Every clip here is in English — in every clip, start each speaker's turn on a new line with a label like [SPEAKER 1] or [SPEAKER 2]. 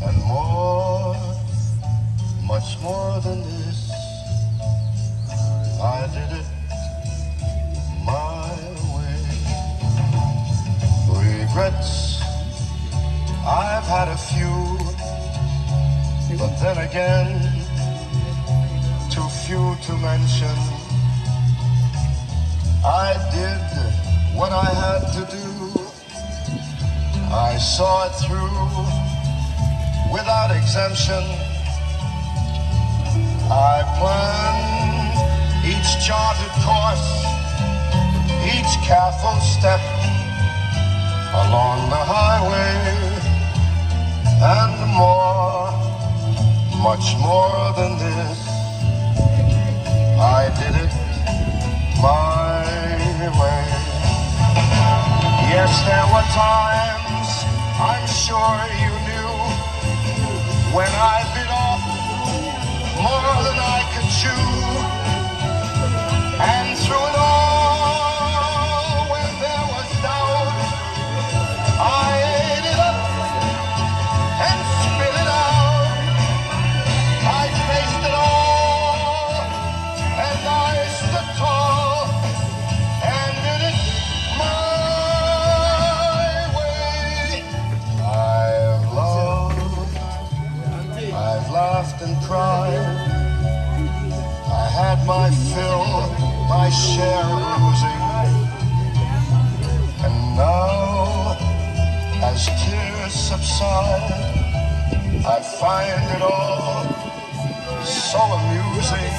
[SPEAKER 1] and more, much more than this. I did it my way. Regrets, I've had a few, but then again, too few to mention. I did what I had to do. I saw it through without exemption. I planned each charted course, each careful step along the highway, and more, much more than this. I did it my way. Yes, there were times, I'm sure you knew, when I bit off more than I could chew. And through it all, when there was doubt, I ate it up and spit it out. I faced it all, and I stood tall, and did it my way. I've loved, I've laughed and cried. I had my fill, my share of losing. And now, as tears subside, I find it all so amusing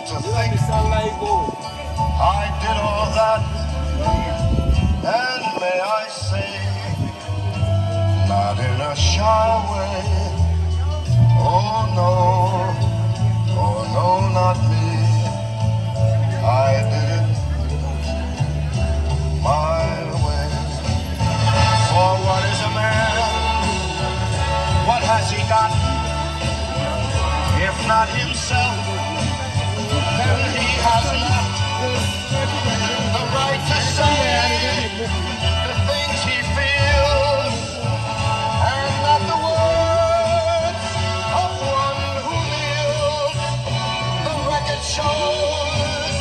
[SPEAKER 1] to think I did all that, and may I say, not in a shy way. Oh no, not me. I did it my way. For what is a man? What has he got? If not himself, then he has not the right to say the things he feels, and not the words of one who kneels. The record shows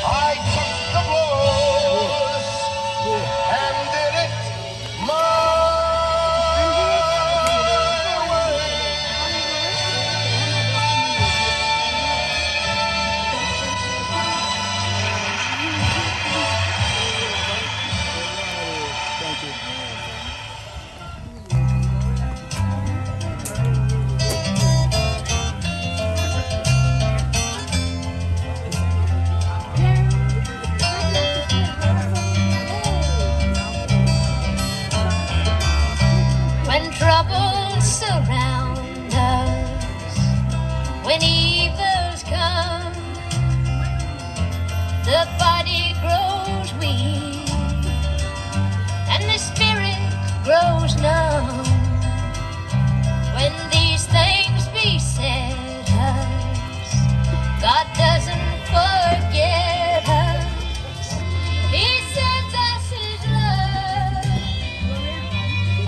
[SPEAKER 1] I took the blows and did it my
[SPEAKER 2] When troubles surround us, when evils come, the body grows weak and the spirit grows numb. When these things beset us, God doesn't forget us. He sends us His love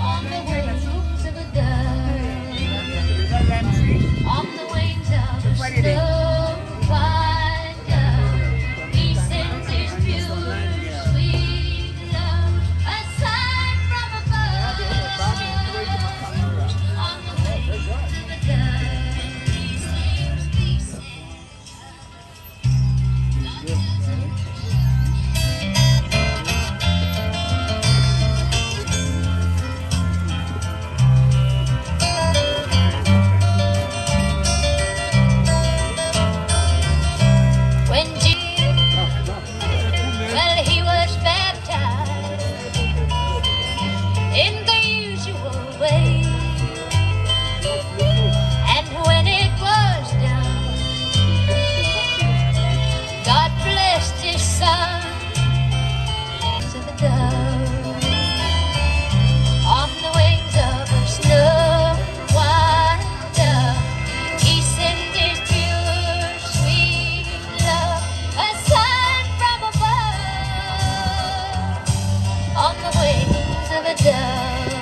[SPEAKER 2] on the wings of a dove, on the wings of a snow white dove. He sends His pure, sweet love, a sign from above. On the wings of a dove, these things be said. When Jesus, well, He was baptized in the usual way, and when it was done, God blessed His Son to the dove on the wings of a snow white dove. He sent His pure, sweet love, a sign from above, on the wings of a dove.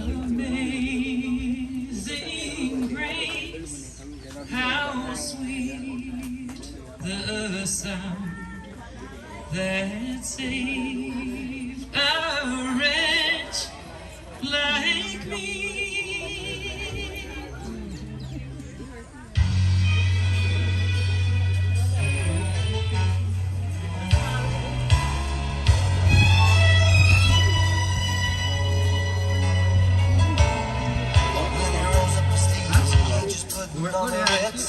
[SPEAKER 2] Amazing grace, how sweet the sound that saved a wretch like me.
[SPEAKER 1] When he rose up his sleeves, he just put on the Ritz.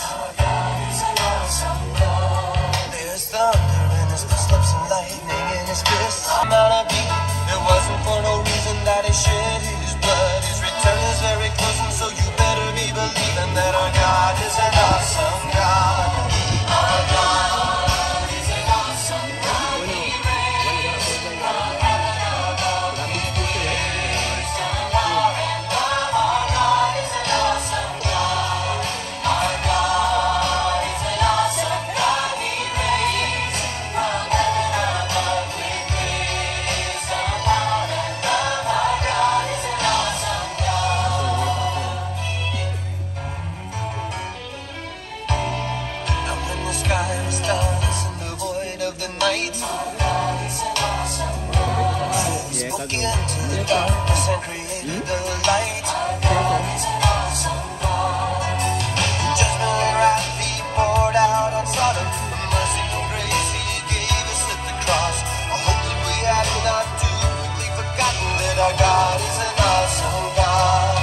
[SPEAKER 1] There's thunder in his footsteps and lightning in his fists. I'm out of beat. It wasn't for no reason that he shed his blood. His return is very close, and so you better be believing that our God is an awesome God. Our God is an awesome God. He reigns from heaven above. He reigns from far and above. Our God is an awesome God. Our God is an awesome God. He reigns from heaven above. With wisdom, power, and love. Our God is an awesome God. And when the sky was starless in the void of the night, He spoke into the darkness and created the light. Judgment and wrath He poured out on Sodom. The mercy and grace He gave us at the cross. I hope that we have not too quickly forgotten that our God is an awesome God.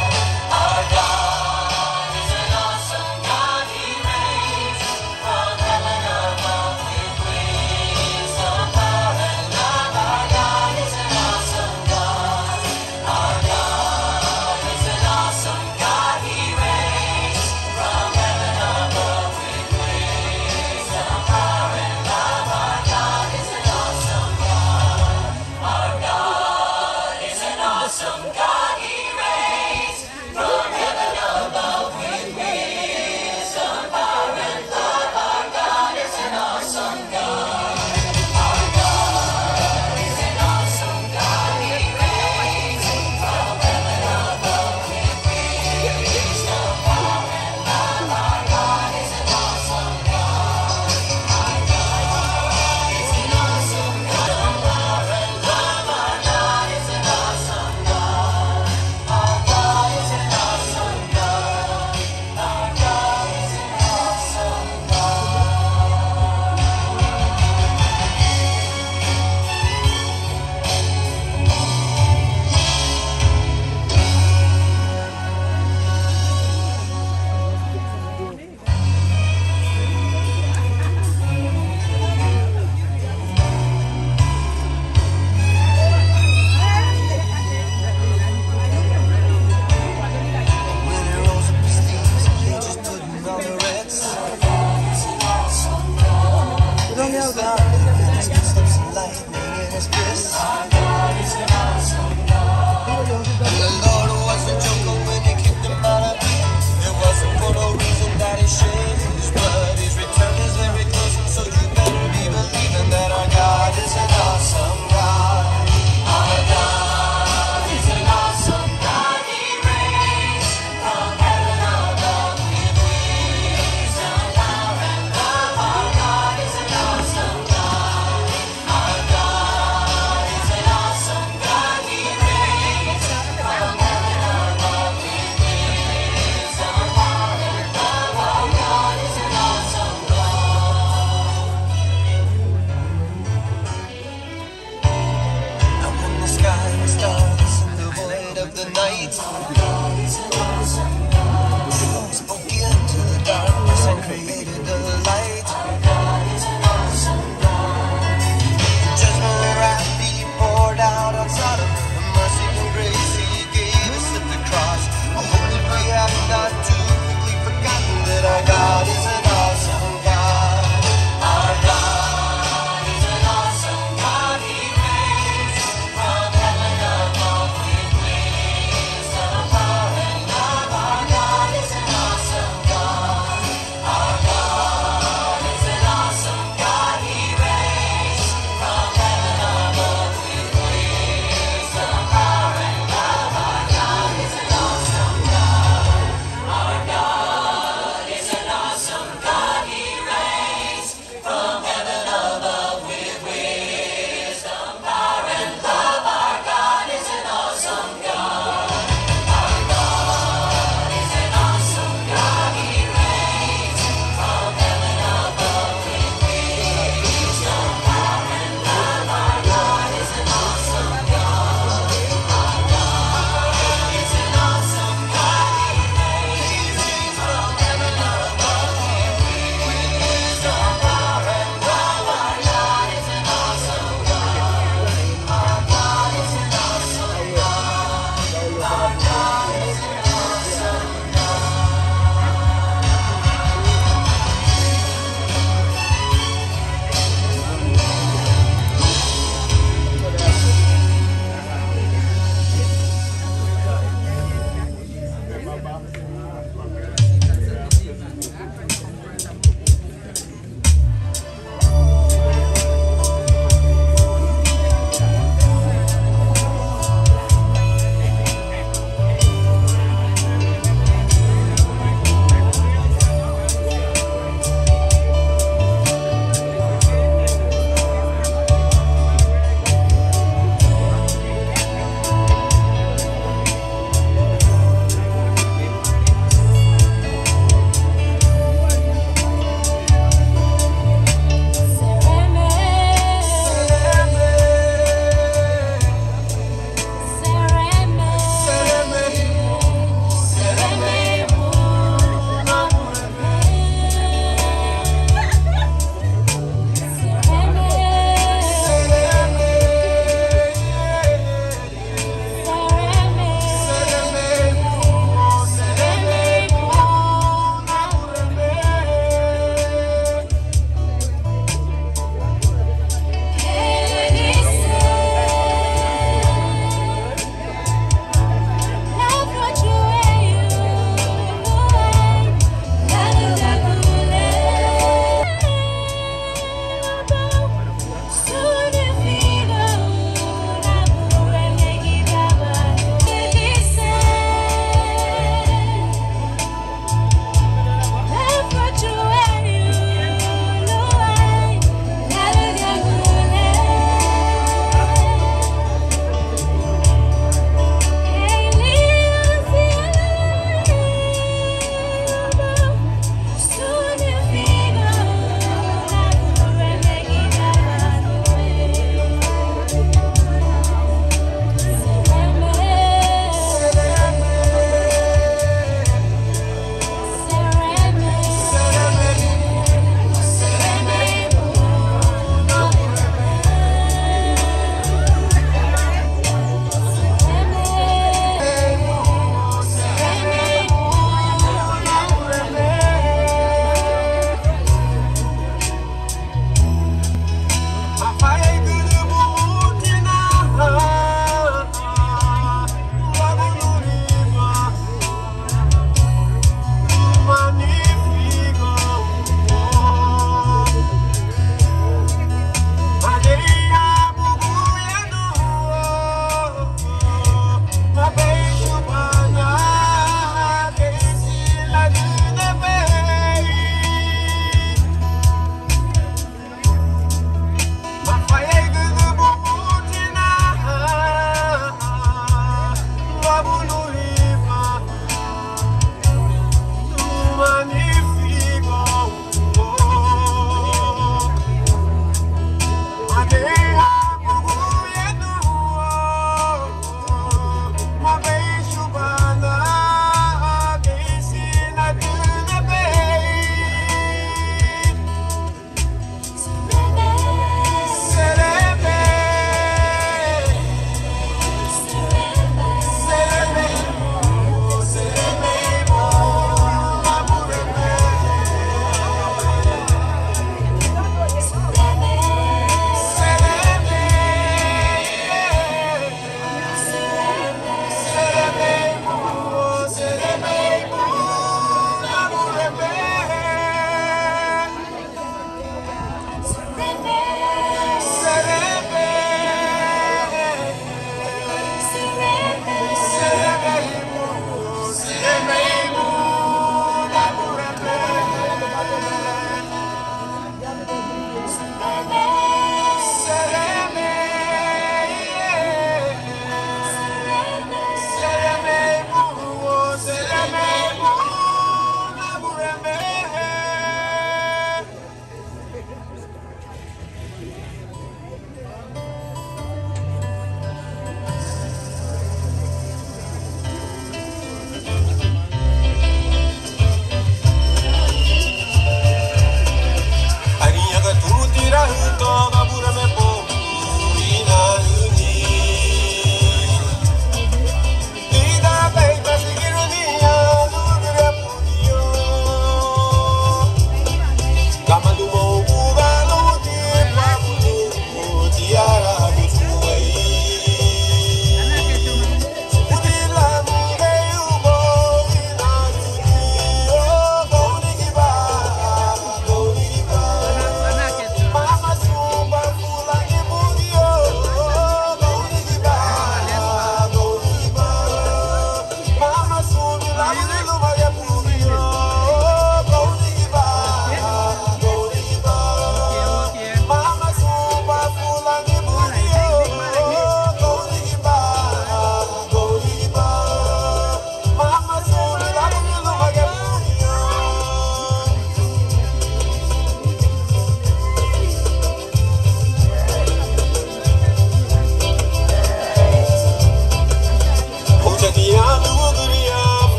[SPEAKER 1] Our God is an awesome God. He reigns from heaven above. With wisdom, power, and love. Our God is an awesome God. Our God is an awesome God. He reigns from heaven above. With wisdom, power, and love. Our God is an awesome God. Our God is an awesome God. He reigns from heaven above. With wisdom, power, and love. Our God is an awesome God. Our God is an awesome God. He reigns from heaven above. With wisdom, power, and love. Our God is an awesome God. Our God is an awesome God. Power and love. Our God is an awesome God. Our God is an awesome God. Our God is an awesome When he rose up his sleeves, he just put on the Ritz. There's thunder in his footsteps and lightning in his fists. And the Lord wasn't joking when He kicked him out of Eden. It wasn't for no reason that He shed His blood. His return is very close, and so you better be believing that our God is an awesome God. Our God is an awesome God. He reigns from heaven above. With wisdom, power, and love. Our God is an awesome God. Our God is an awesome God. He reigns from heaven above. With wisdom, power, and love. Our God is an awesome God. And when the sky was starless in the void of the night, He spoke into the darkness and created the light. Judgment and wrath He poured out on Sodom. The mercy and grace He gave us at the cross. I hope that we have not too quickly forgotten that our God is an awesome God. Our God is an awesome God. He reigns from heaven above. With wisdom, power, and love. Our God is an awesome God. Our God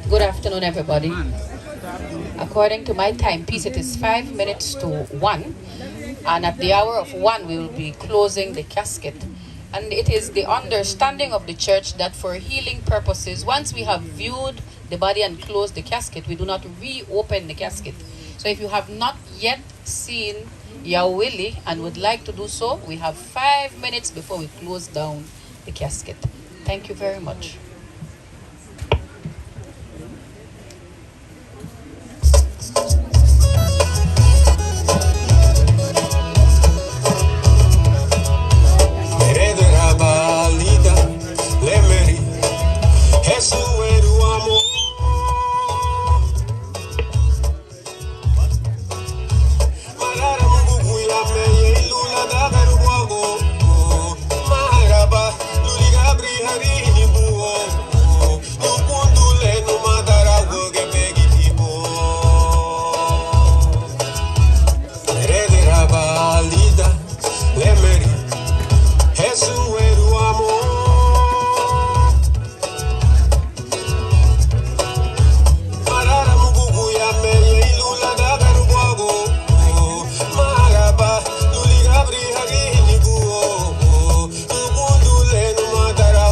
[SPEAKER 3] Good afternoon, everybody. According to my timepiece, it is 5 minutes to 1, and at the hour of 1, we will be closing the casket. And it is the understanding of the church that for healing purposes, once we have viewed the body and closed the casket, we do not reopen the casket. So if you have not yet seen Yawili and would like to do so, we have 5 minutes before we close down the casket. Thank you very much.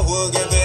[SPEAKER 4] We'll get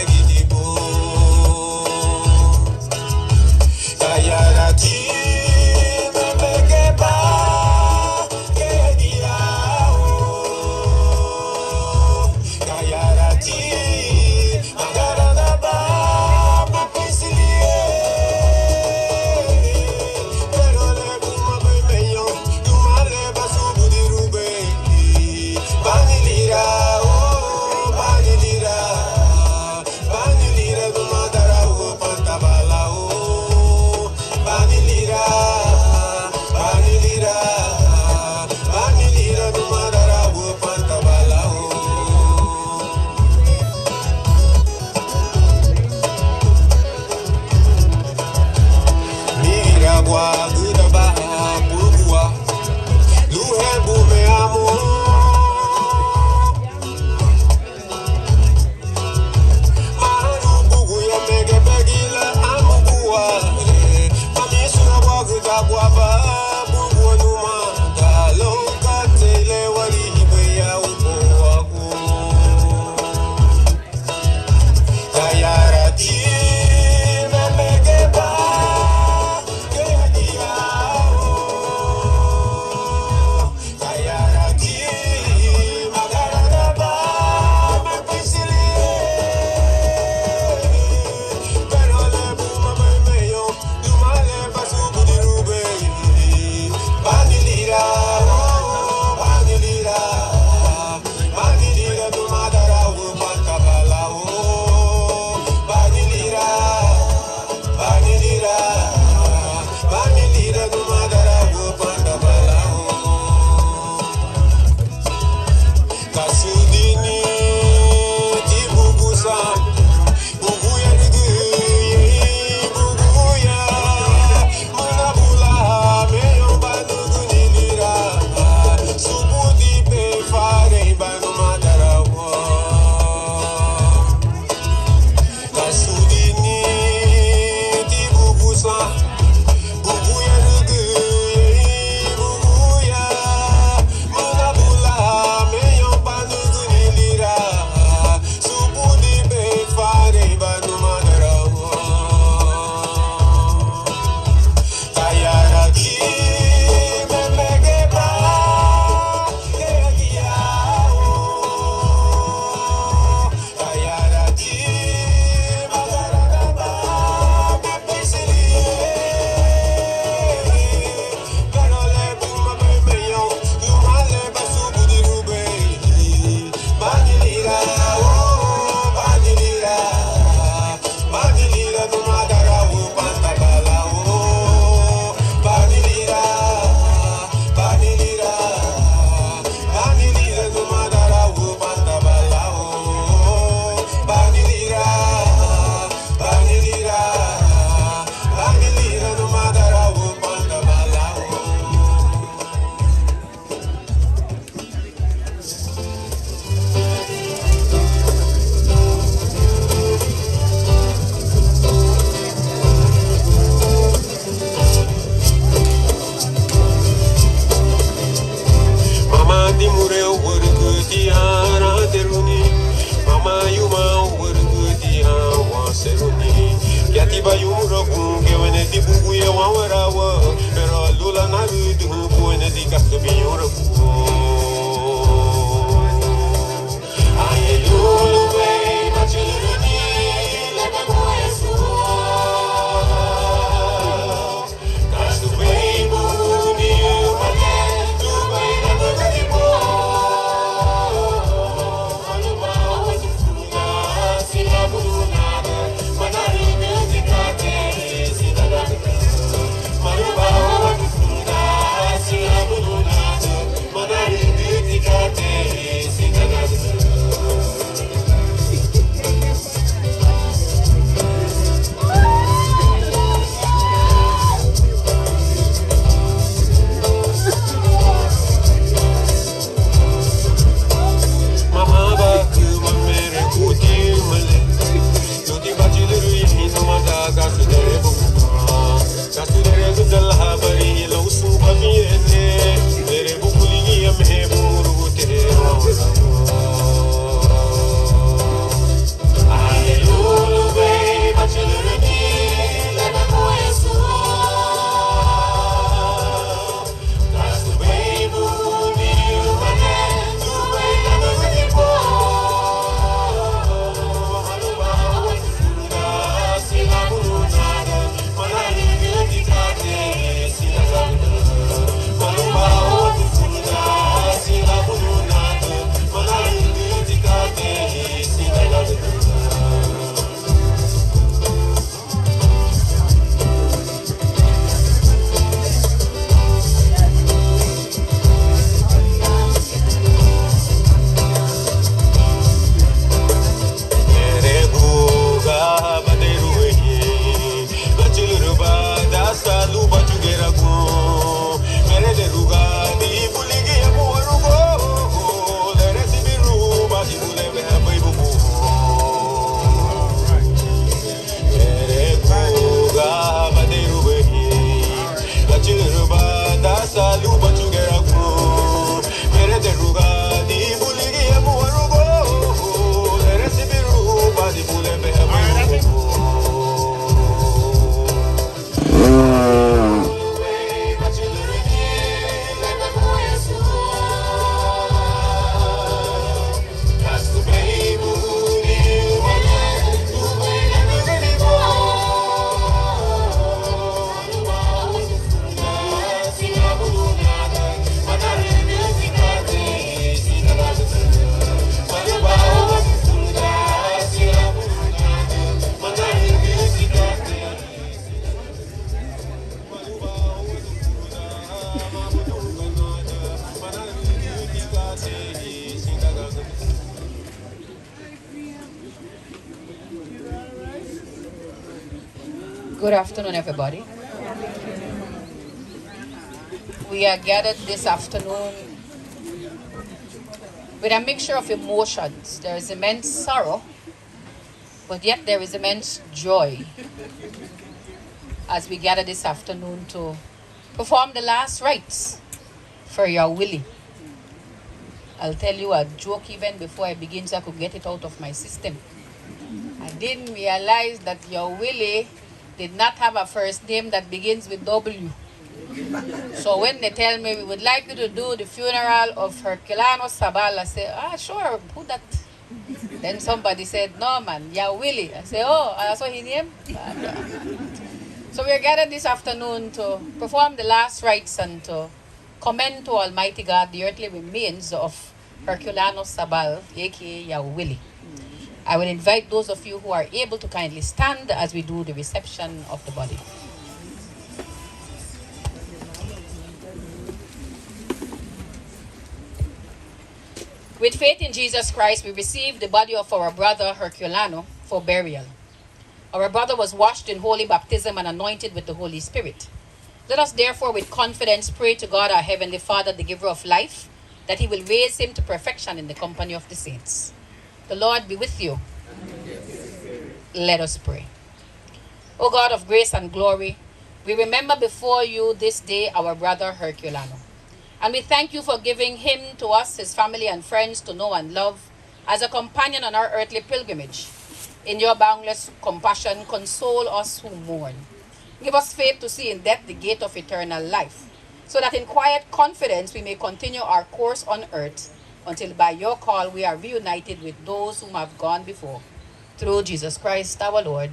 [SPEAKER 4] Mama, you man, would good, yeah, once a rooney. Yatiba, you rock, when a deep we are 1 hour. Pero Lula, not do when a dick to be your I lose way, my children, let them go as Cast the rainbow, you, my land, to wait under the
[SPEAKER 3] Good afternoon, everybody. We are gathered this afternoon with a mixture of emotions. There is immense sorrow, but yet there is immense joy as we gather this afternoon to perform the last rites for your Willie. I'll tell you a joke even before I begin so I could get it out of my system. I didn't realize that your Willie did not have a first name that begins with W. So when they tell me we would like you to do the funeral of Herculano Sabal, I say, sure, who that? Then somebody said, no man, yeah, Willie. I say, oh, that's what his name? So we are gathered this afternoon to perform the last rites and to commend to Almighty God the earthly remains of Herculano Sabal, aka Yahweh. I will invite those of you who are able to kindly stand as we do the reception of the body. With faith in Jesus Christ, we receive the body of our brother Herculano for burial. Our brother was washed in holy baptism and anointed with the Holy Spirit. Let us therefore with confidence pray to God our Heavenly Father, the giver of life, that he will raise him to perfection in the company of the saints. The Lord be with you. Let us pray. O God of grace and glory, we remember before you this day our brother Herculano. And we thank you for giving him to us, his family and friends to know and love, As a companion on our earthly pilgrimage, in your boundless compassion, console us who mourn. Give us faith to see in death the gate of eternal life, so that in quiet confidence we may continue our course on earth until by your call we are reunited with those whom have gone before. Through Jesus Christ our Lord.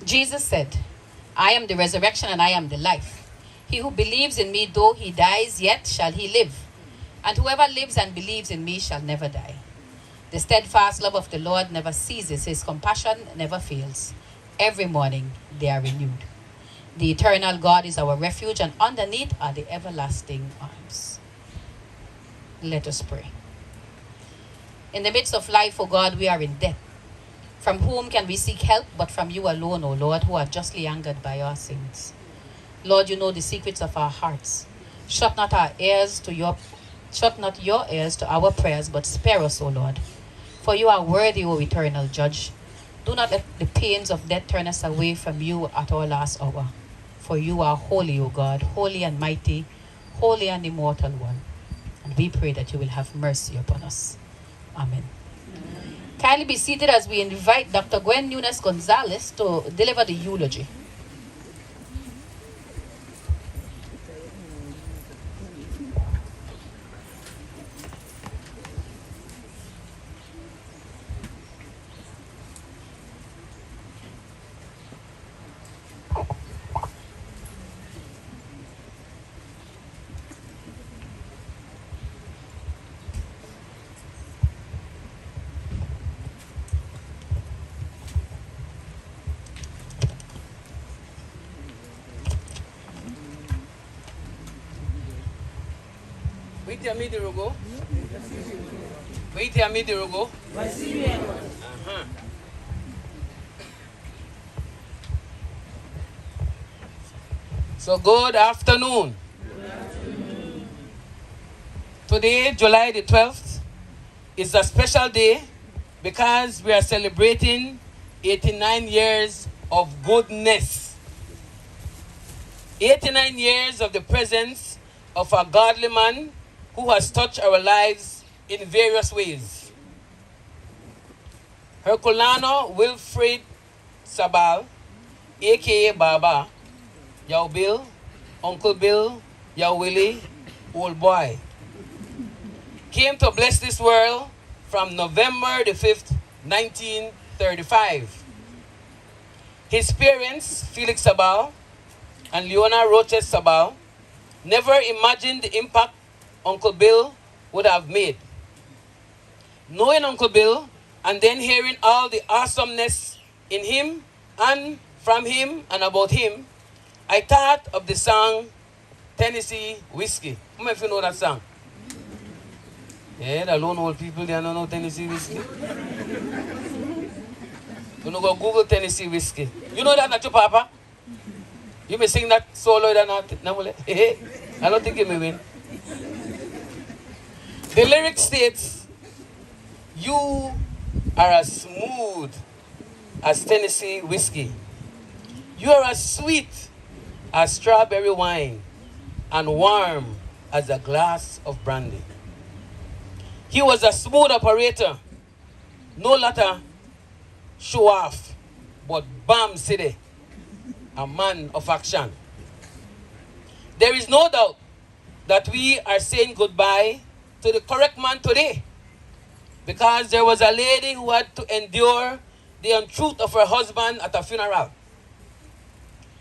[SPEAKER 3] Jesus said, I am the resurrection and I am the life. He who believes in me, though he dies, yet shall he live. And whoever lives and believes in me shall never die. The steadfast love of the Lord never ceases. His compassion never fails. Every morning they are renewed. The eternal God is our refuge, and underneath are the everlasting arms. Let us pray. In the midst of life, O God, we are in debt. From whom can we seek help but from you alone, O Lord, who are justly angered by our sins? Lord, you know the secrets of our hearts. Shut not your ears to our prayers, but spare us, O Lord. For you are worthy, O eternal judge. Do not let the pains of death turn us away from you at our last hour. For you are holy, O God, holy and mighty, holy and immortal one. And we pray that you will have mercy upon us. Amen. Kindly be seated as we invite Dr. Gwen Nunes Gonzalez to deliver the eulogy.
[SPEAKER 5] Wait a minute, Rogo. Wait a minute, Rogo. So good afternoon. Today, July the 12th, is a special day because we are celebrating 89 years of goodness. 89 years of the presence of a godly man who has touched our lives in various ways. Herculano Wilfred Sabal, aka Baba, Yow Bill, Uncle Bill, Yow Willie, Old Boy, came to bless this world from November the 5th, 1935. His parents, Felix Sabal and Leona Roches Sabal, never imagined the impact Uncle Bill would have made. Knowing Uncle Bill and then hearing all the awesomeness in him and from him and about him, I thought of the song Tennessee Whiskey. How many of you know that song? Yeah, the lone old people, they don't know Tennessee Whiskey. You know, go Google Tennessee Whiskey. You know that, not your papa? You may sing that solo or not? I don't think you may win. The lyric states, you are as smooth as Tennessee whiskey. You are as sweet as strawberry wine and warm as a glass of brandy. He was a smooth operator, no latter show off, but bam city, a man of action. There is no doubt that we are saying goodbye to the correct man today, because there was a lady who had to endure the untruth of her husband at a funeral.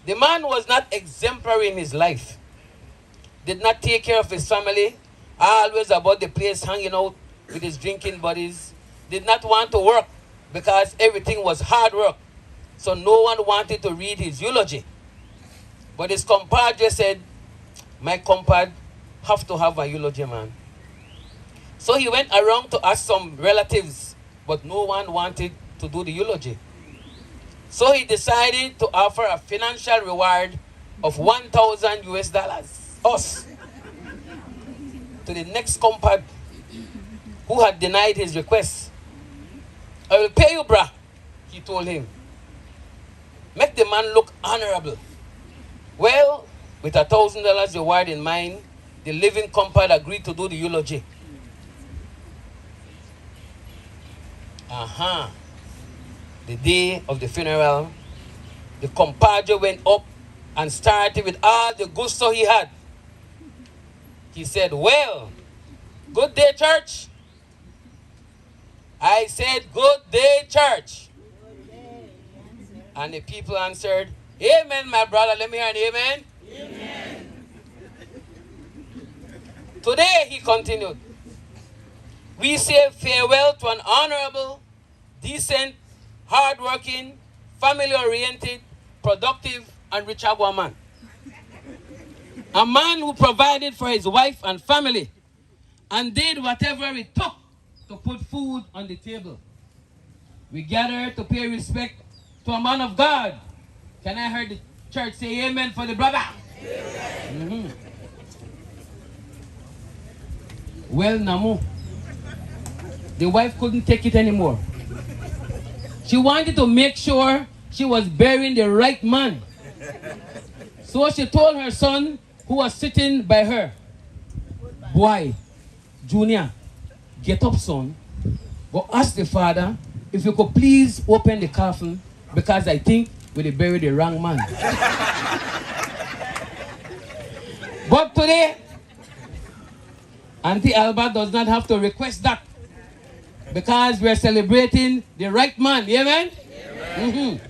[SPEAKER 5] The man was not exemplary in his life, did not take care of his family, always about the place hanging out with his drinking buddies, did not want to work because everything was hard work, so no one wanted to read his eulogy. But his compadre said, my compadre have to have a eulogy, man. So he went around to ask some relatives, but no one wanted to do the eulogy. So he decided to offer a financial reward of 1,000 US dollars, us, to the next compadre who had denied his request. I will pay you, brah, he told him. Make the man look honorable. Well, with $1,000 reward in mind, the living compadre agreed to do the eulogy. The day of the funeral, the compadre went up and started with all the gusto he had. He said, well, good day, church. I said, good day, church. And the people answered, amen, my brother. Let me hear an amen. Amen. Today, he continued, we say farewell to an honorable, decent, hardworking, family-oriented, productive, and rich Agua man. A man who provided for his wife and family and did whatever it took to put food on the table. We gather to pay respect to a man of God. Can I hear the church say amen for the brother? Amen. Well, Namu, the wife couldn't take it anymore. She wanted to make sure she was burying the right man. So she told her son, who was sitting by her, boy, Junior, get up, son. Go ask the father if you could please open the coffin, because I think we buried the wrong man. But today, Auntie Alba does not have to request that, because we're celebrating the right man. Amen? Amen.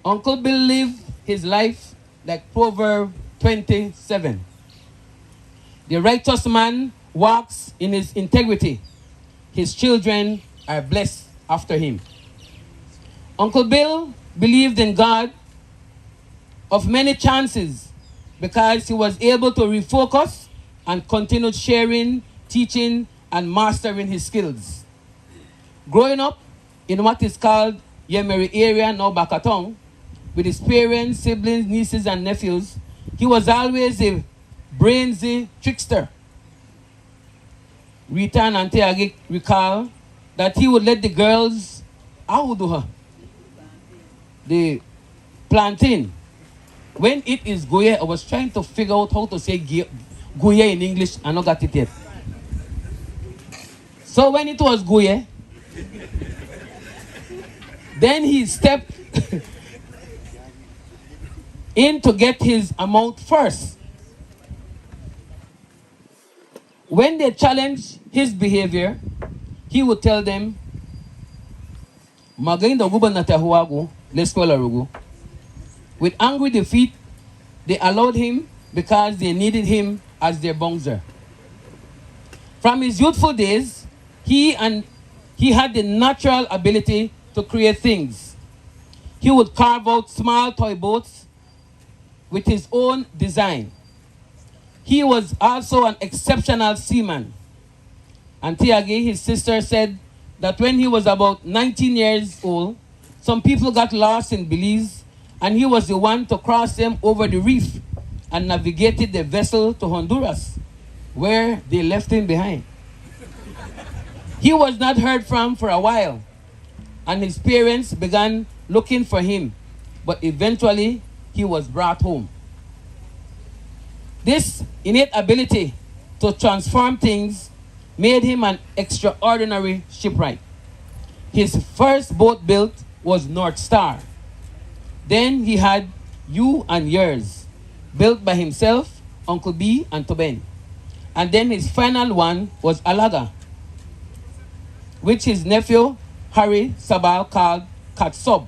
[SPEAKER 5] Uncle Bill lived his life like Proverbs 27. The righteous man walks in his integrity. His children are blessed after him. Uncle Bill believed in God of many chances because he was able to refocus and continued sharing, teaching, and mastering his skills. Growing up in what is called Yemery area, now Bakatong, with his parents, siblings, nieces, and nephews, he was always a brainy trickster. Rita and Auntie Agik recall that he would let the girls, how would do her? The plantain. When it is goye, I was trying to figure out how to say goye in English, and I got it yet. So when it was goye, then he stepped in to get his amount first. When they challenged his behavior, he would tell them, with angry defeat, they allowed him because they needed him as their bouncer. From his youthful days, he had the natural ability to create things. He would carve out small toy boats with his own design. He was also an exceptional seaman. And Tiagi, his sister, said that when he was about 19 years old, some people got lost in Belize, and he was the one to cross them over the reef and navigated the vessel to Honduras, where they left him behind. He was not heard from for a while, and his parents began looking for him, but eventually he was brought home. This innate ability to transform things made him an extraordinary shipwright. His first boat built was North Star. Then he had You and Yours, built by himself, Uncle B, and Toben. And then his final one was Alaga, which his nephew Harry Sabal called Katsub,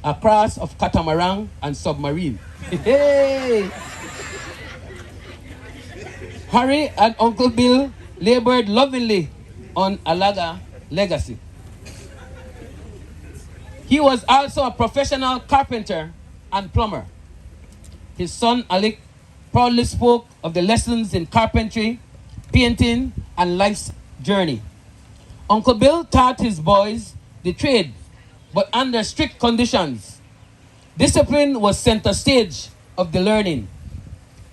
[SPEAKER 5] a cross of catamaran and submarine. Hey! Harry and Uncle Bill labored lovingly on Alaga legacy. He was also a professional carpenter and plumber. His son Alec proudly spoke of the lessons in carpentry, painting, and life's journey. Uncle Bill taught his boys the trade, but under strict conditions. Discipline was center stage of the learning.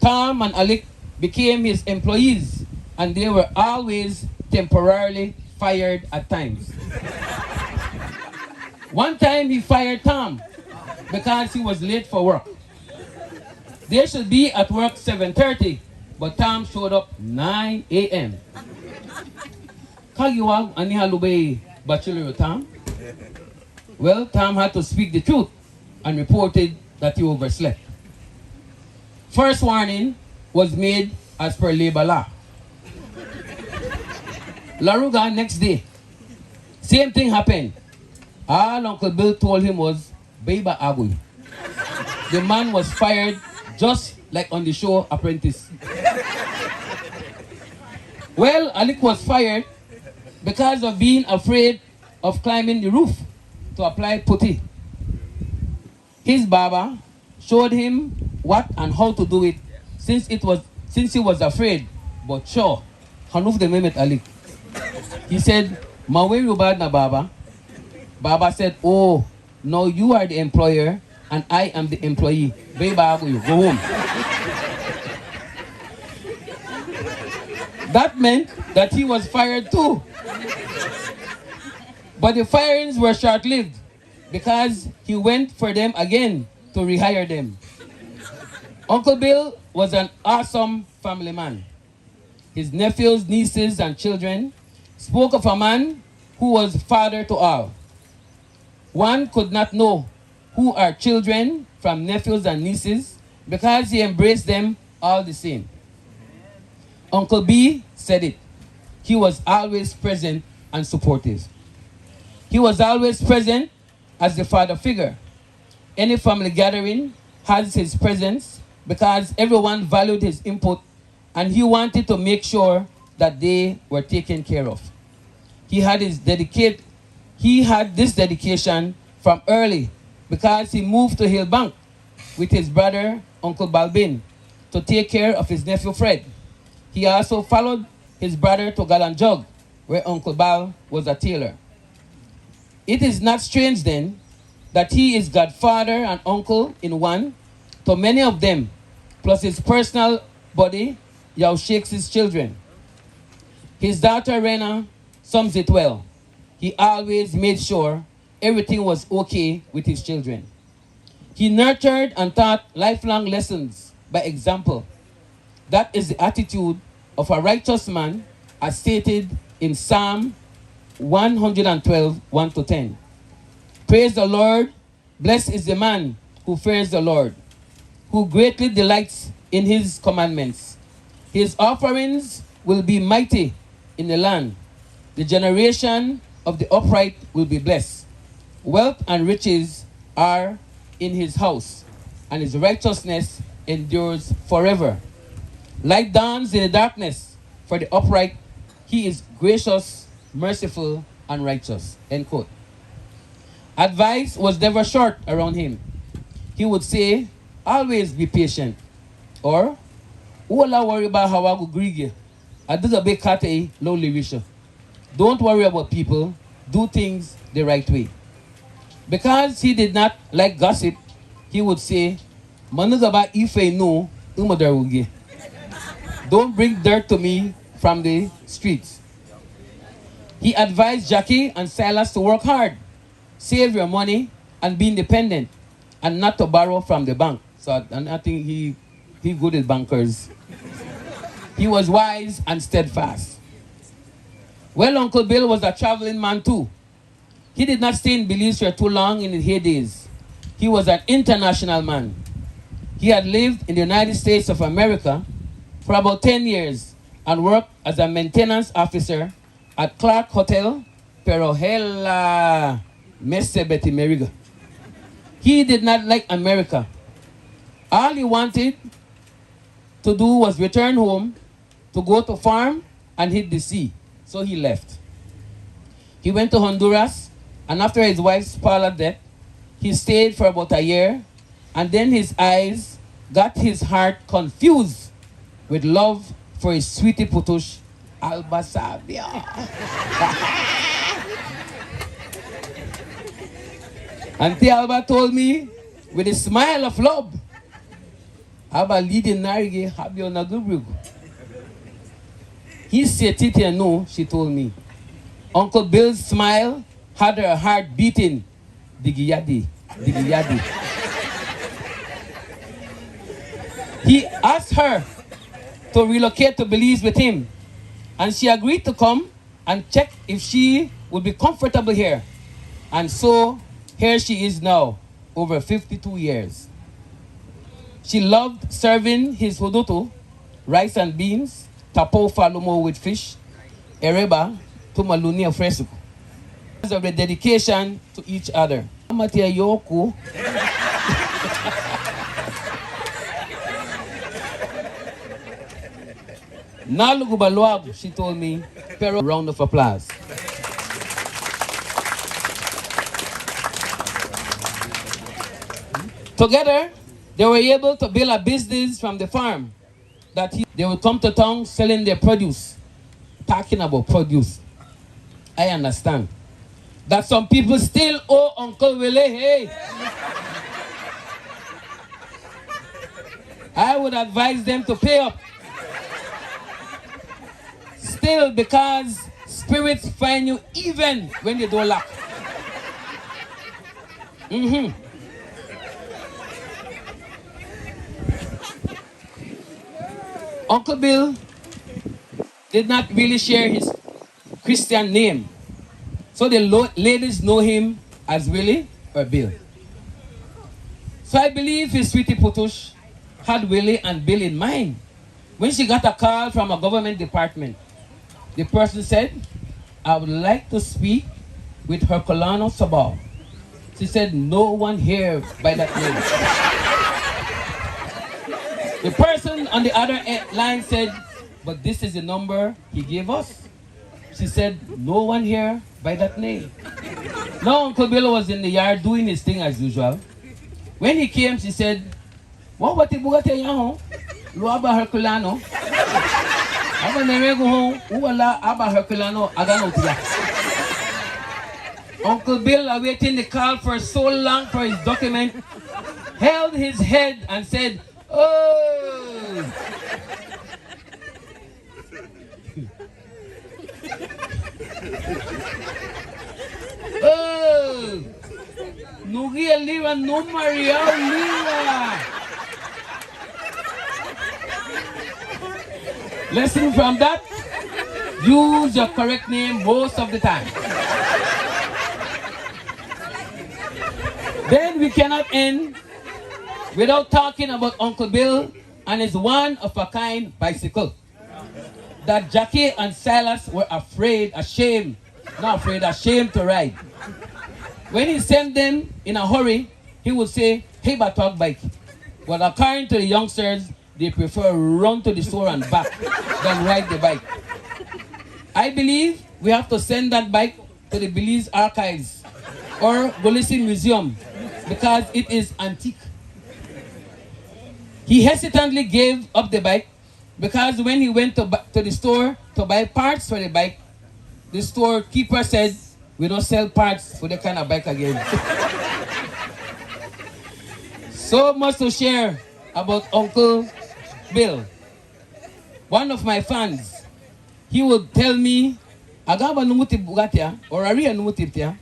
[SPEAKER 5] Tom and Alec became his employees, and they were always temporarily fired at times. One time he fired Tom because he was late for work. They should be at work 7:30, but Tom showed up 9 a.m. Kagiwag ani halubay bachelor Tom? Well, Tom had to speak the truth and reported that he overslept. First warning was made as per labor law. Laruga next day, same thing happened. All Uncle Bill told him was, Beba Agui. The man was fired just like on the show Apprentice. Well, Alec was fired because of being afraid of climbing the roof to apply putty. His barber showed him what and how to do it since he was afraid. But sure, Hanuf the Mehmet Alec. He said, Mawe Rubad na Baba. Baba said, oh, no, you are the employer and I am the employee. Beba, go home. That meant that he was fired too. But the firings were short-lived because he went for them again to rehire them. Uncle Bill was an awesome family man. His nephews, nieces, and children spoke of a man who was father to all. One could not know who are children from nephews and nieces because he embraced them all the same. Uncle B said it. He was always present and supportive. He was always present as the father figure. Any family gathering has his presence because everyone valued his input and he wanted to make sure that they were taken care of. He had this dedication from early because he moved to Hillbank with his brother, Uncle Balbin, to take care of his nephew Fred. He also followed his brother to Galanjog, where Uncle Bal was a tailor. It is not strange then that he is godfather and uncle in one to many of them, plus his personal body, Yao Shakes' children. His daughter Rena sums it well. He always made sure everything was okay with his children. He nurtured and taught lifelong lessons by example. That is the attitude of a righteous man as stated in Psalm 112, 1-10. Praise the Lord, blessed is the man who fears the Lord, who greatly delights in his commandments. His offerings will be mighty in the land. The generation of the upright will be blessed. Wealth and riches are in his house, and his righteousness endures forever. Light dawns in the darkness for the upright. He is gracious, merciful, and righteous. End quote. Advice was never short around him. He would say, always be patient. Or, Wala worry about how I go greedy. I do the big kate lowly wisher. Don't worry about people. Do things the right way. Because he did not like gossip, he would say, Manugaba ife no umadarugi. Don't bring dirt to me from the streets. He advised Jackie and Silas to work hard, save your money, and be independent, and not to borrow from the bank. So I think he good at bankers. He was wise and steadfast. Well, Uncle Bill was a traveling man too. He did not stay in Belize for too long in his heydays. He was an international man. He had lived in the United States of America for about 10 years and worked as a maintenance officer at Clark Hotel, pero hella messe Betty Meriga. He did not like America. All he wanted to do was return home, to go to farm and hit the sea. So he left. He went to Honduras, and after his wife's parlor death, he stayed for about a year, and then his eyes got his heart confused with love for his sweetie putush, Alba Sabia. Auntie Alba told me with a smile of love, Aba leading Narige Habio Nagubrug. He said it and no, she told me. Uncle Bill's smile had her heart beating. Digiyadi, digiyadi. He asked her to relocate to Belize with him, and she agreed to come and check if she would be comfortable here. And so, here she is now, over 52 years. She loved serving his hudutu, rice and beans, tapo falumo with fish, ereba, tumalunia fresco. Because of the dedication to each other. Amatia Yoku. Nalugubaluag, she told me. Pero round of applause. Together, they were able to build a business from the farm that they would come to town selling their produce. Talking about produce. I understand that some people still owe Uncle Willie, hey. I would advise them to pay up. Still, because spirits find you even when you don't lack. Uncle Bill did not really share his Christian name. So the ladies know him as Willie or Bill. So I believe his sweetie Putush had Willie and Bill in mind. When she got a call from a government department, the person said, I would like to speak with Herculano Sabal. She said, no one here by that name. The person on the other line said, but this is the number he gave us. She said, no one here by that name. Now Uncle Bill was in the yard doing his thing as usual. When he came, she said, what the bugate yaho? Luaba Herculano. Aba nerego ho, uwala aba Herculano agano tiya. Uncle Bill, awaiting the call for so long for his document, held his head and said, oh! Oh! Nugia Lira, no Maria Lira! Lesson from that, use your correct name most of the time. Then we cannot end without talking about Uncle Bill and his one-of-a-kind bicycle that Jackie and Silas were ashamed to ride. When he sent them in a hurry, he would say, hey, Batog bike. But according to the youngsters, they prefer run to the store and back than ride the bike. I believe we have to send that bike to the Belize Archives or Golisi Museum because it is antique. He hesitantly gave up the bike because when he went to the store to buy parts for the bike, the storekeeper said, we don't sell parts for that kind of bike again. So much to share about Uncle Bill. One of my fans, he would tell me, Agaba numuti bugatia or Aria numutiptia.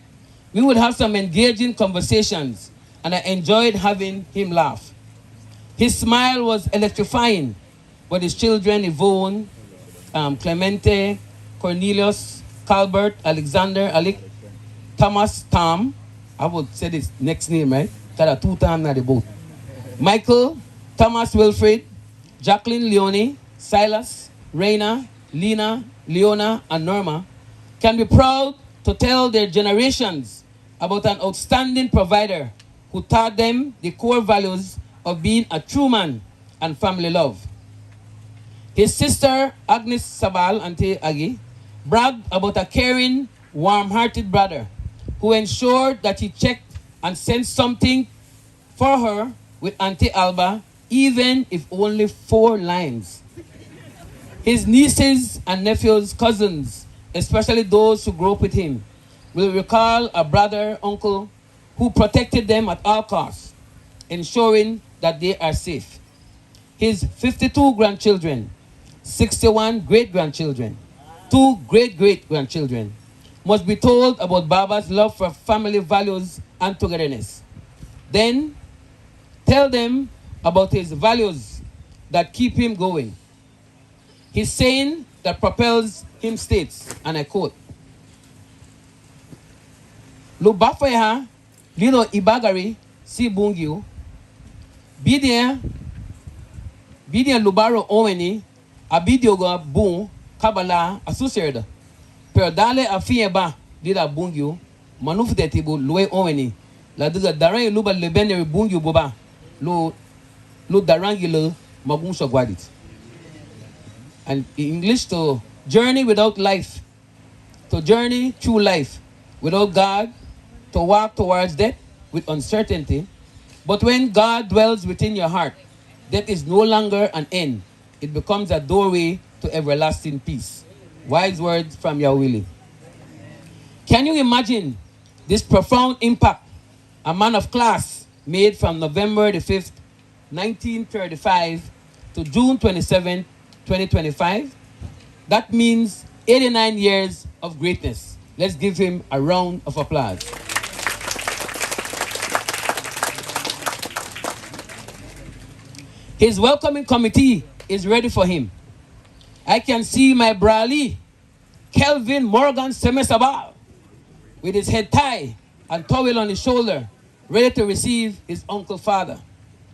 [SPEAKER 5] We would have some engaging conversations and I enjoyed having him laugh. His smile was electrifying, but his children, Yvonne, Clemente, Cornelius, Calbert, Alexander, Alec, Thomas, Tom, I would say this next name, right? Got a 2 times na the boat. Michael, Thomas Wilfred, Jacqueline Leone, Silas, Reina, Lena, Leona, and Norma can be proud to tell their generations about an outstanding provider who taught them the core values of being a true man and family love. His sister, Agnes Sabal, Auntie Agi, bragged about a caring, warm-hearted brother who ensured that he checked and sent something for her with Auntie Alba even if only 4 lines. His nieces and nephews, cousins, especially those who grew up with him, will recall a brother, uncle, who protected them at all costs, ensuring that they are safe. His 52 grandchildren, 61 great-grandchildren, 2 great-great-grandchildren, must be told about Baba's love for family values and togetherness. Then, tell them about his values that keep him going. His saying that propels him states, and I quote, "Lu bafaya lino ibagari si bungyu, bidia lubaro oweni, abidioga bung kabala asuserda, per dale afie ba dida bungyu, manufutetibu lue oweni, la diga darangi luba lebene bungyu boba, lu darangi le magung shagwadit." And in English, to journey without life, to journey through life without God, to walk towards death with uncertainty. But when God dwells within your heart, death is no longer an end. It becomes a doorway to everlasting peace. Wise words from Yahweh. Can you imagine this profound impact a man of class made from November the 5th, 1935 to June 27th, 2025? That means 89 years of greatness. Let's give him a round of applause. His welcoming committee is ready for him. I can see my brali, Kelvin Morgan Semesabal, with his head tie and towel on his shoulder, ready to receive his uncle father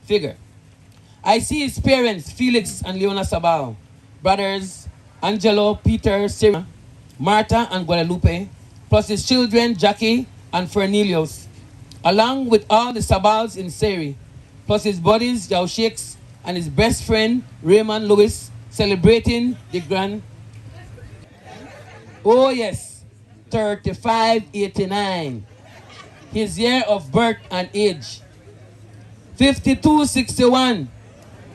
[SPEAKER 5] figure. I see his parents, Felix and Leona Sabal, brothers Angelo, Peter, Sarah, Martha, and Guadalupe, plus his children, Jackie and Fernelius, along with all the Sabals in Seri, plus his buddies, Yao Sheiks, and his best friend, Raymond Lewis, celebrating the grand, oh yes, 3589, his year of birth and age. 5261,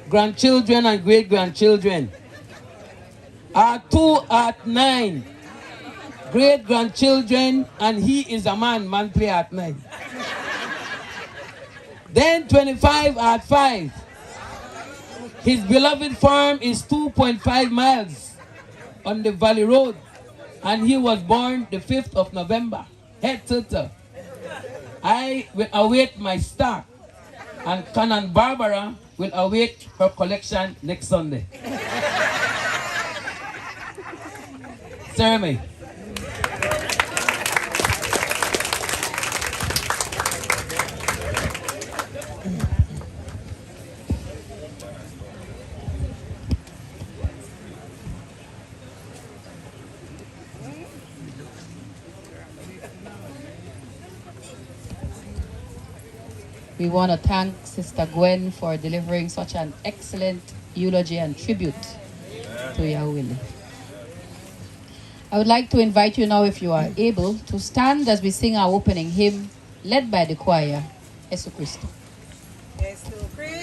[SPEAKER 5] grandchildren and great-grandchildren. R2 at 9, great-grandchildren, and he is a man play at 9. Then 25 at 5. His beloved farm is 2.5 miles on the Valley Road, and he was born the 5th of November. Head tilter. I will await my star, and Canon Barbara will await her collection next Sunday. Jeremy.
[SPEAKER 3] We want to thank Sister Gwen for delivering such an excellent eulogy and tribute to Yahweh. I would like to invite you now, if you are able, to stand as we sing our opening hymn, led by the choir, Jesu Christo.
[SPEAKER 6] Jesu Christo.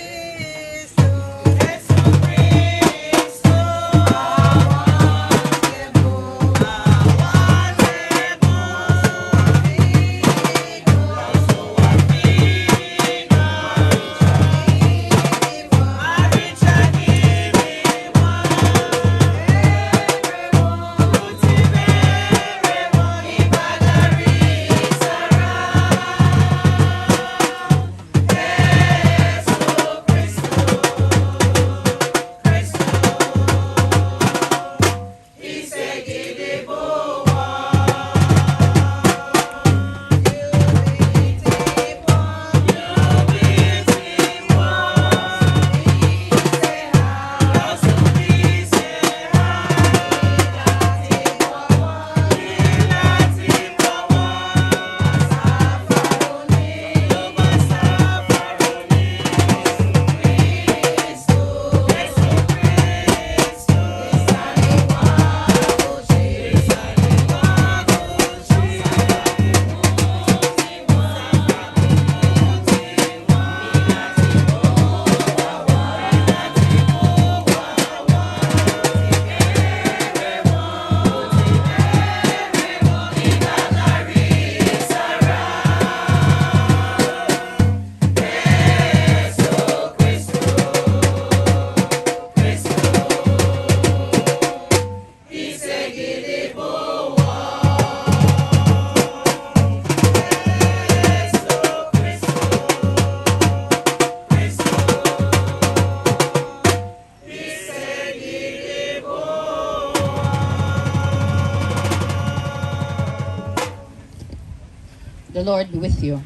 [SPEAKER 3] The Lord be with you.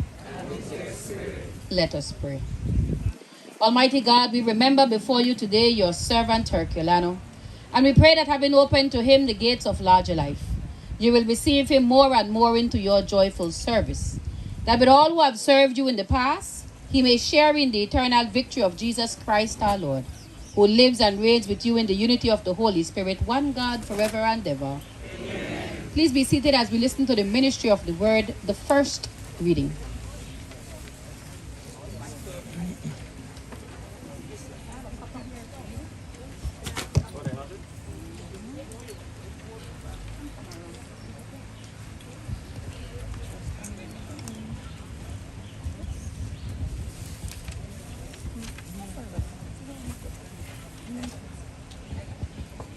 [SPEAKER 3] Let us pray. Almighty God, we remember before you today your servant Herculano, and we pray that having opened to him the gates of larger life, you will receive him more and more into your joyful service, that with all who have served you in the past, he may share in the eternal victory of Jesus Christ our Lord, who lives and reigns with you in the unity of the Holy Spirit, one God, forever and ever. Amen. Please be seated as we listen to the ministry of the word, the first reading.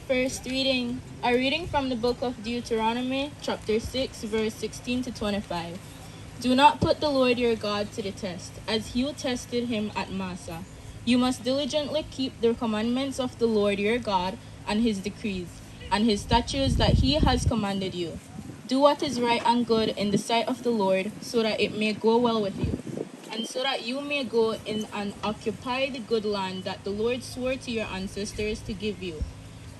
[SPEAKER 7] First reading, a reading from the book of Deuteronomy, chapter 6, verse 16 to 25. Do not put the Lord your God to the test, as you tested him at Massah. You must diligently keep the commandments of the Lord your God and his decrees, and his statutes that he has commanded you. Do what is right and good in the sight of the Lord, so that it may go well with you, and so that you may go in and occupy the good land that the Lord swore to your ancestors to give you,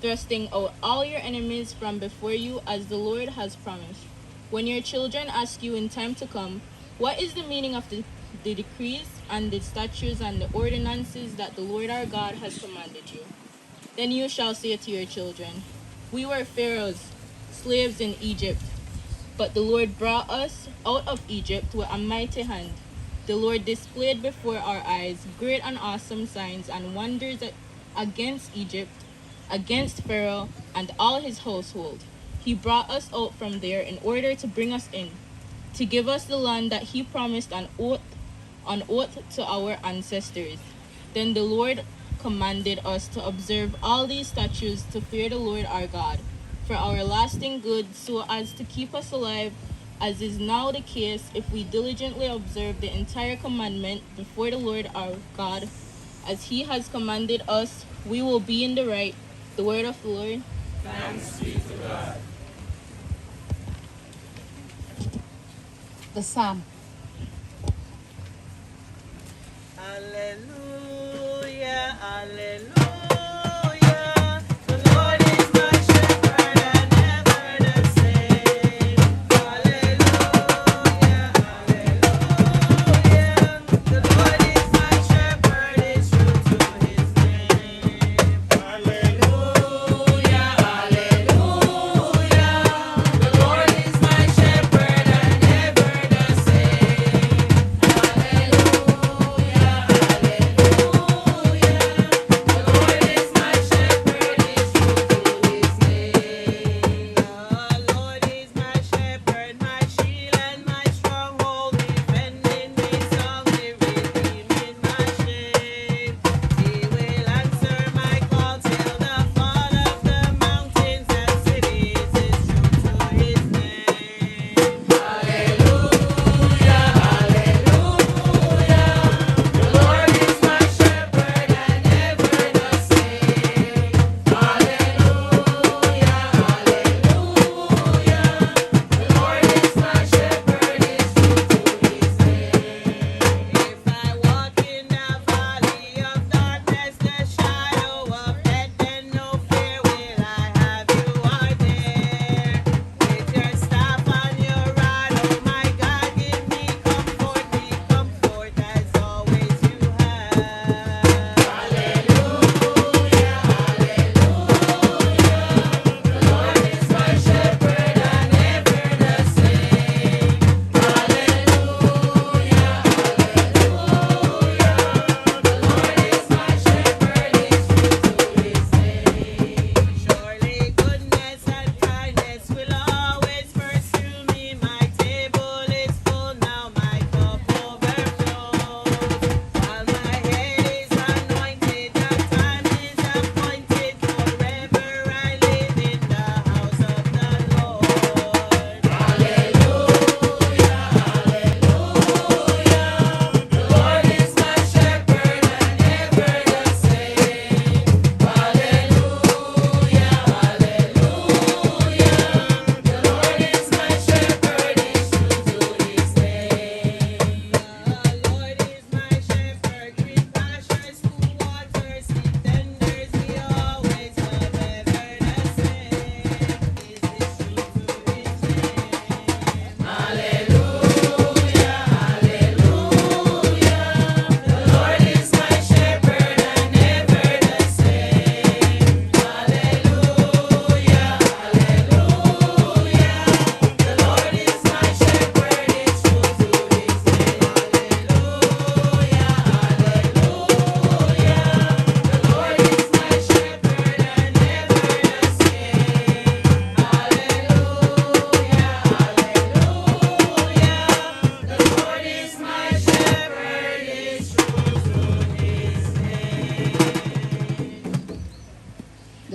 [SPEAKER 7] thrusting out all your enemies from before you as the Lord has promised. When your children ask you in time to come, what is the meaning of the decrees and the statutes and the ordinances that the Lord our God has commanded you, then you shall say to your children, we were Pharaoh's slaves in Egypt, but the Lord brought us out of Egypt with a mighty hand. The Lord displayed before our eyes great and awesome signs and wonders against Egypt, against Pharaoh and all his household. He brought us out from there in order to bring us in, to give us the land that he promised on oath to our ancestors. Then the Lord commanded us to observe all these statutes, to fear the Lord our God, for our lasting good, so as to keep us alive, as is now the case, if we diligently observe the entire commandment before the Lord our God, as he has commanded us, we will be in the right. The word of the Lord.
[SPEAKER 8] Thanks be to God.
[SPEAKER 3] The psalm.
[SPEAKER 6] Hallelujah, hallelujah. The Lord is my shepherd and never the same. Hallelujah, hallelujah. The Lord is my shepherd, is true to his name. Hallelujah, hallelujah. The Lord is my shepherd and never the same. Hallelujah, hallelujah.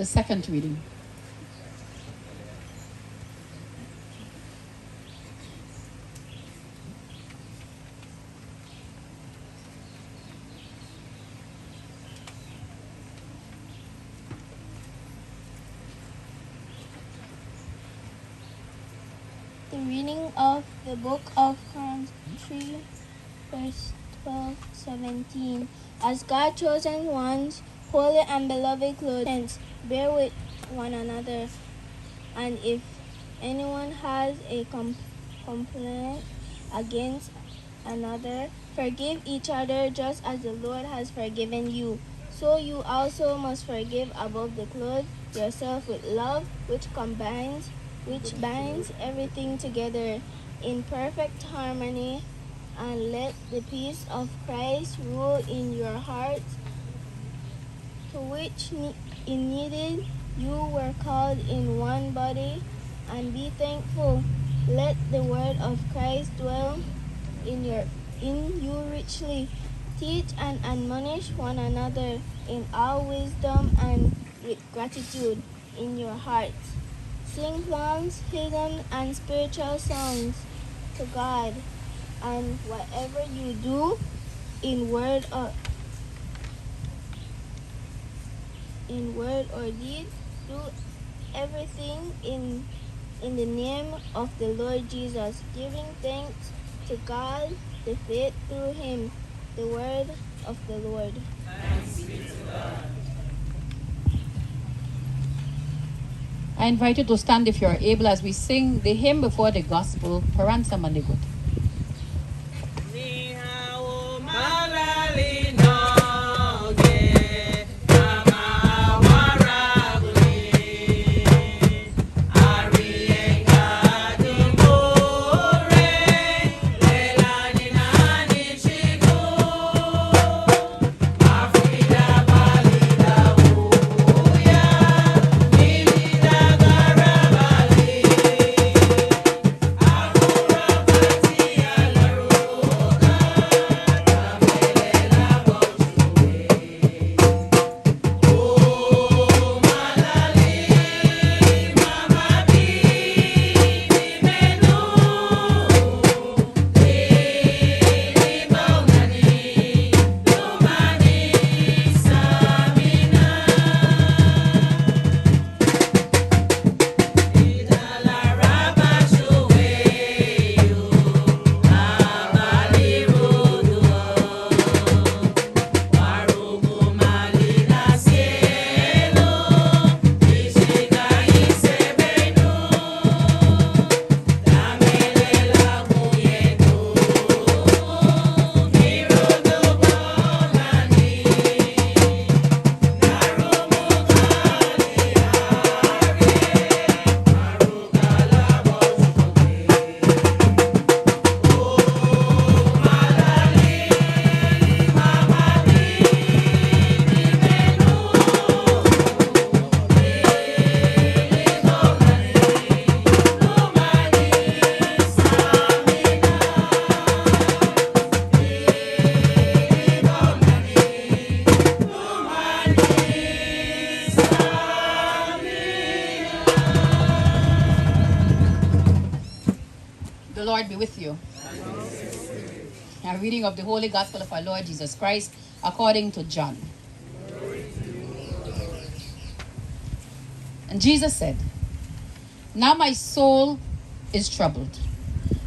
[SPEAKER 3] the second reading.
[SPEAKER 9] The reading of the book of Psalms 3, verse 12, 17. As God chosen ones, holy and beloved clothes, bear with one another. And if anyone has a complaint against another, forgive each other just as the Lord has forgiven you. So you also must forgive above the clothe yourself with love, which binds everything together in perfect harmony, and let the peace of Christ rule in your hearts, to which in needed you were called in one body, and be thankful. Let the word of Christ dwell in you richly. Teach and admonish one another in all wisdom and with gratitude in your hearts. Sing psalms, hymns, and spiritual songs to God, and whatever you do in word or deed, do everything in the name of the Lord Jesus, giving thanks to God the faith through him. The word of the Lord.
[SPEAKER 3] I invite you to stand if you are able as we sing the hymn before the gospel, Paransa Manigut. The Lord be with you. A reading of the Holy Gospel of our Lord Jesus Christ according to John. And Jesus said, "Now my soul is troubled.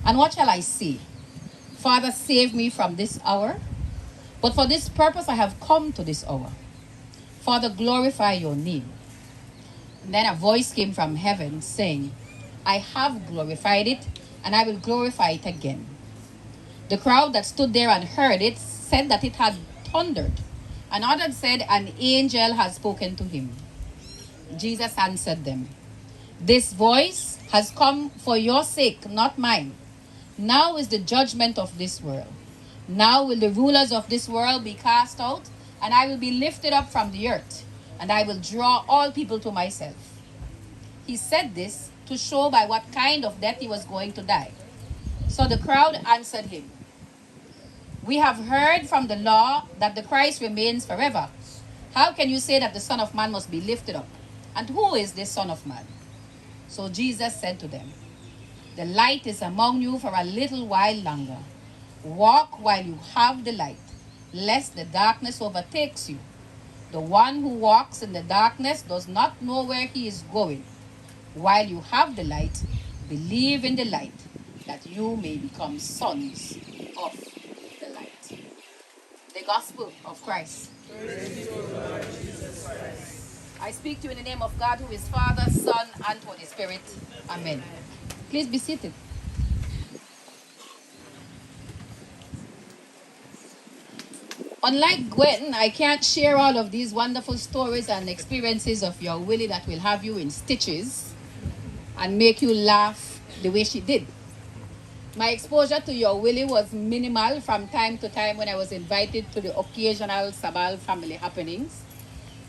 [SPEAKER 3] And what shall I say? Father, save me from this hour. But for this purpose I have come to this hour. Father, glorify your name." And then a voice came from heaven saying, "I have glorified it, and I will glorify it again." The crowd that stood there and heard it said that it had thundered. And others said, "An angel has spoken to him." Jesus answered them, "This voice has come for your sake, not mine. Now is the judgment of this world. Now will the rulers of this world be cast out, and I will be lifted up from the earth, and I will draw all people to myself." He said this to show by what kind of death he was going to die. So the crowd answered him, "We have heard from the law that the Christ remains forever. How can you say that the Son of Man must be lifted up? And who is this Son of Man? So Jesus said to them, the light is among you for a little while longer. Walk while you have the light, lest the darkness overtakes you. The one who walks in the darkness does not know where he is going. While you have the light, believe in the light, that you may become sons of the light. The gospel of Christ. I speak to you in the name of God, who is Father, Son, and Holy Spirit. Amen. Please be seated. Unlike Gwen, I can't share all of these wonderful stories and experiences of your Willie that will have you in stitches and make you laugh the way she did. My exposure to your Willie was minimal from time to time when I was invited to the occasional Sabal family happenings.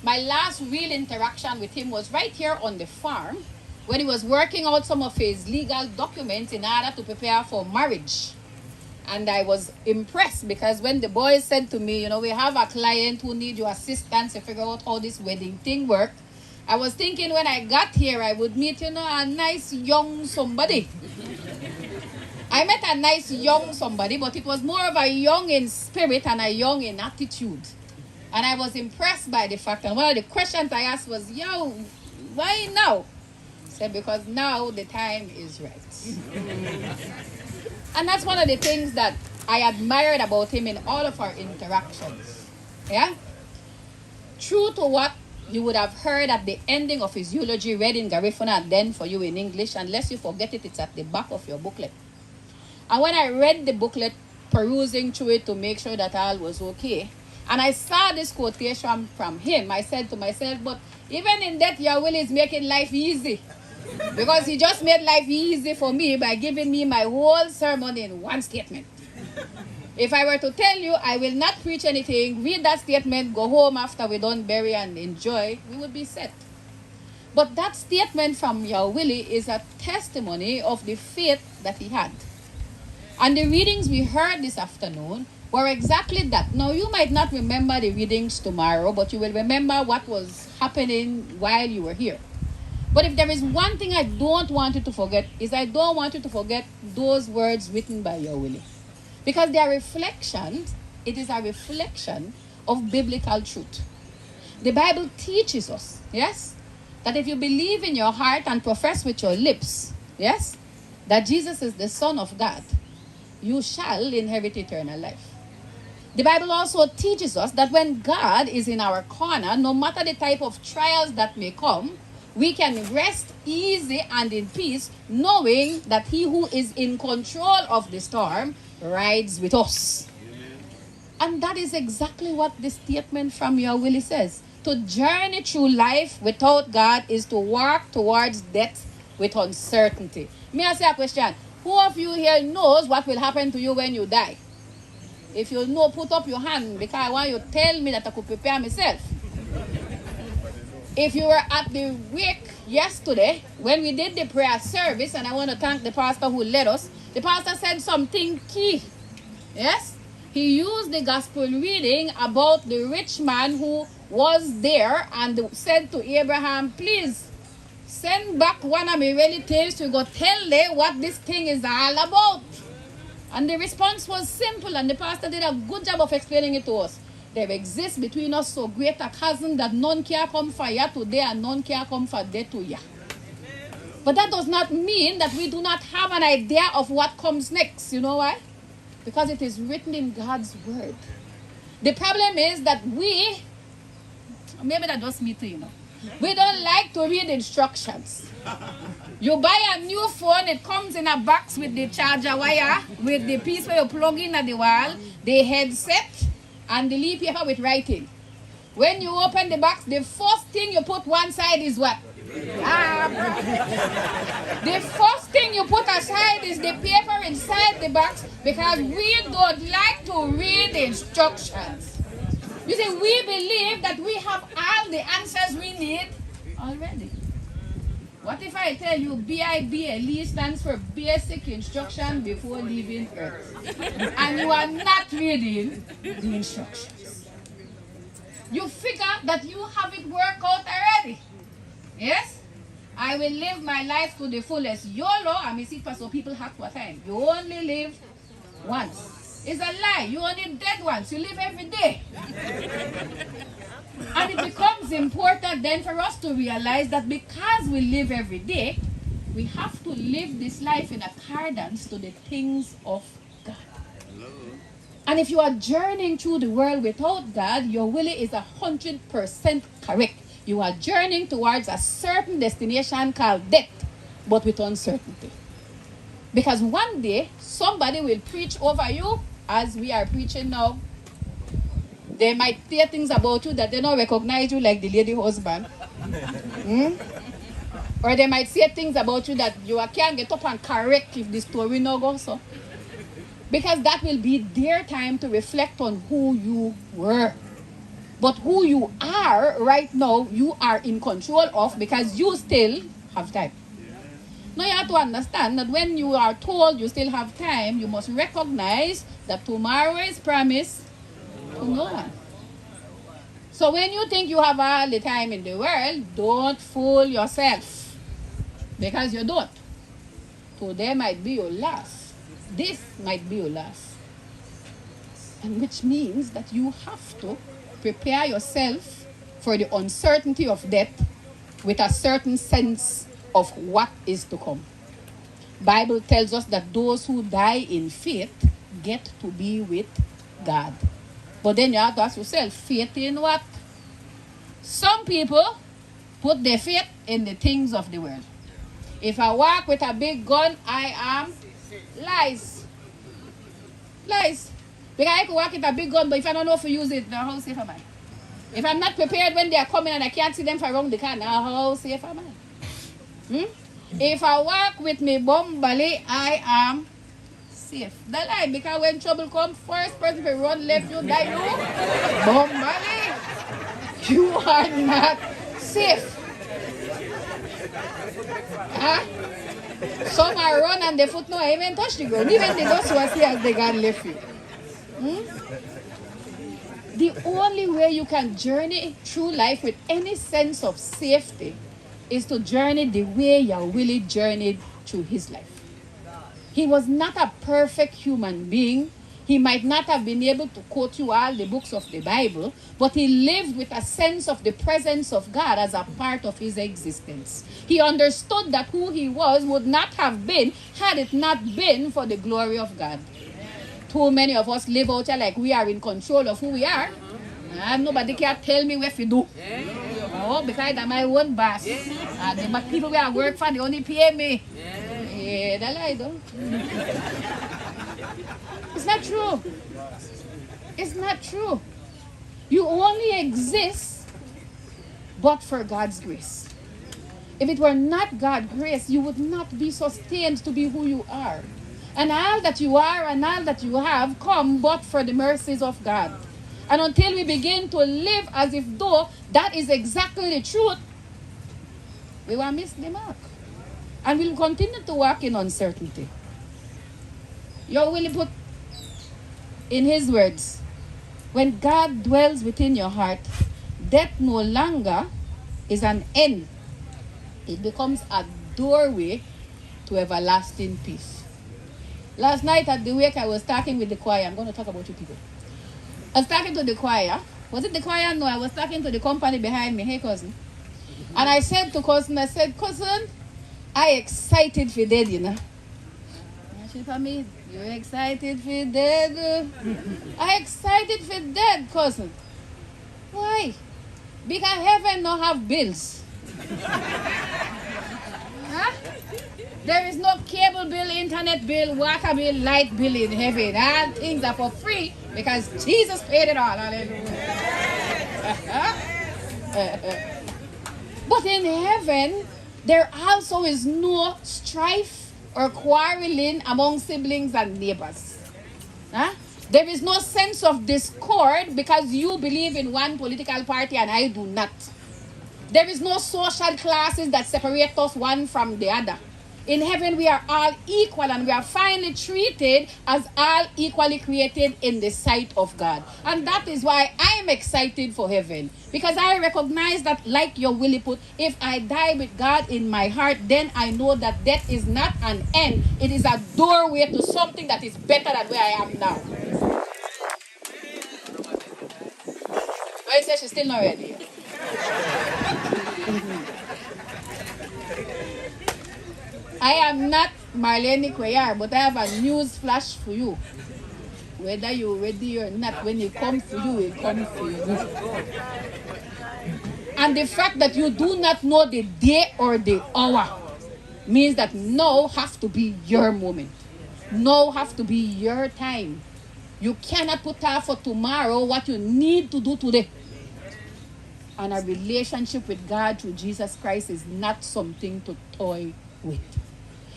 [SPEAKER 3] My last real interaction with him was right here on the farm when he was working out some of his legal documents in order to prepare for marriage. And I was impressed because when the boys said to me, you know, we have a client who needs your assistance to figure out how this wedding thing works, I was thinking when I got here, I would meet, you know, a nice young somebody. I met a nice young somebody, but it was more of a young in spirit and a young in attitude. And I was impressed by the fact, and one of the questions I asked was, yo, why now? I said, because now the time is right. And that's one of the things that I admired about him in all of our interactions. Yeah? True to what you would have heard at the ending of his eulogy read in Garifuna and then for you in English, unless you forget it, it's at the back of your booklet. And when I read the booklet, perusing through it to make sure that all was okay, and I saw this quotation from him, I said to myself, but even in that, your will is making life easy. Because he just made life easy for me by giving me my whole sermon in one statement. If I were to tell you I will not preach anything, read that statement, go home after we done bury and enjoy, we would be set. But that statement from your Willie is a testimony of the faith that he had. And the readings we heard this afternoon were exactly that. Now, you might not remember the readings tomorrow, but you will remember what was happening while you were here. But if there is one thing I don't want you to forget, is I don't want you to forget those words written by your Willie. Because they are reflections, it is a reflection of biblical truth. The Bible teaches us, yes, that if you believe in your heart and profess with your lips, yes, that Jesus is the Son of God, you shall inherit eternal life. The Bible also teaches us that when God is in our corner, no matter the type of trials that may come, we can rest easy and in peace, knowing that he who is in control of the storm rides with us. And that is exactly what the statement from your Willie says. To journey through life without God is to walk towards death with uncertainty. May I say a question? Who of you here knows what will happen to you when you die? If you know, put up your hand, because I want you to tell me that I could prepare myself. If you were at the wake yesterday, when we did the prayer service, and I want to thank the pastor who led us, the pastor said something key. Yes? He used the gospel reading about the rich man who was there and said to Abraham, please, send back one of my relatives to go tell them what this thing is all about. And the response was simple, and the pastor did a good job of explaining it to us. There exists between us so great a chasm that none can come for ya today and none can come for day to ya. But that does not mean that we do not have an idea of what comes next. You know why? Because it is written in God's word. The problem is that we, maybe that's just me too, you know. We don't like to read instructions. You buy a new phone, it comes in a box with the charger wire, with the piece where you plug in at the wall, the headset, and the leaf paper with writing. When you open the box, the first thing you put one side is what? The first thing you put aside is the paper inside the box, because we don't like to read the instructions. You see, we believe that we have all the answers we need already. What if I tell you BIBLE stands for Basic Instruction Before Leaving Earth, and you are not reading the instructions? You figure that you have it worked out already. Yes? I will live my life to the fullest. YOLO, I mean, see, so people have to time. You only live once. It's a lie. You only dead once. You live every day. And it becomes important then for us to realize that because we live every day, we have to live this life in accordance to the things of God. And if you are journeying through the world without God, your will is 100% correct. You are journeying towards a certain destination called death, but with uncertainty. Because one day, somebody will preach over you, as we are preaching now. They might say things about you that they don't recognize you like the lady husband. Or they might say things about you that you can't get up and correct if the story no goes so. Because that will be their time to reflect on who you were. But who you are right now, you are in control of because you still have time. Now you have to understand that when you are told you still have time, you must recognize that tomorrow is promised to no one. So when you think you have all the time in the world, don't fool yourself. Because you don't. Today might be your last. This might be your last. And which means that you have to prepare yourself for the uncertainty of death with a certain sense of what is to come. Bible tells us that those who die in faith get to be with God. But then you have to ask yourself, faith in what? Some people put their faith in the things of the world. If I walk with a big gun, I am lies. Lies. Because I can walk with a big gun, but if I don't know if to use it, now how safe am I? If I'm not prepared when they are coming and I can't see them from around the car, now how safe am I? If I walk with me bombali, I am safe. That lie, because when trouble comes, first person to run left you, die you. Bombali, you are not safe. Huh? Some are run and the foot no even touch the ground. Even the dust was here as they got left you. The only way you can journey through life with any sense of safety is to journey the way Yahweh journeyed through his life. He was not a perfect human being. He might not have been able to quote you all the books of the Bible, but he lived with a sense of the presence of God as a part of his existence. He understood that who he was would not have been had it not been for the glory of God. Too many of us live out here like we are in control of who we are. And nobody can tell me what to do. Oh, because I'm my own boss. And the people where I work for, they only pay me. Yeah, that's lie though. It's not true. It's not true. You only exist but for God's grace. If it were not God's grace, you would not be sustained to be who you are. And all that you are and all that you have come but for the mercies of God. And until we begin to live as if though that is exactly the truth, we will miss the mark. And we'll continue to walk in uncertainty. You will put in his words, when God dwells within your heart, death no longer is an end. It becomes a doorway to everlasting peace. Last night at the wake, I was talking with the choir. I'm going to talk about you people. I was talking to the choir. Was it the choir? No, I was talking to the company behind me. Hey, cousin. And I said to cousin, I said, cousin, I excited for dead, you know. And she told me, you're excited for dead? I excited for dead, cousin. Why? Because heaven don't have bills. Huh? There is no cable bill, internet bill, water bill, light bill in heaven. All things are for free because Jesus paid it all. Hallelujah. But in heaven, there also is no strife or quarreling among siblings and neighbors. Huh? There is no sense of discord because you believe in one political party and I do not. There is no social classes that separate us one from the other. In heaven, we are all equal, and we are finally treated as all equally created in the sight of God. And that is why I am excited for heaven. Because I recognize that, like your Willie put, if I die with God in my heart, then I know that death is not an end. It is a doorway to something that is better than where I am now. Why say she's still not ready? I am not Marlene Cuellar, but I have a news flash for you. Whether you're ready or not, when it comes for you, it comes for you. And the fact that you do not know the day or the hour means that now has to be your moment. Now has to be your time. You cannot put off for tomorrow what you need to do today. And a relationship with God through Jesus Christ is not something to toy with.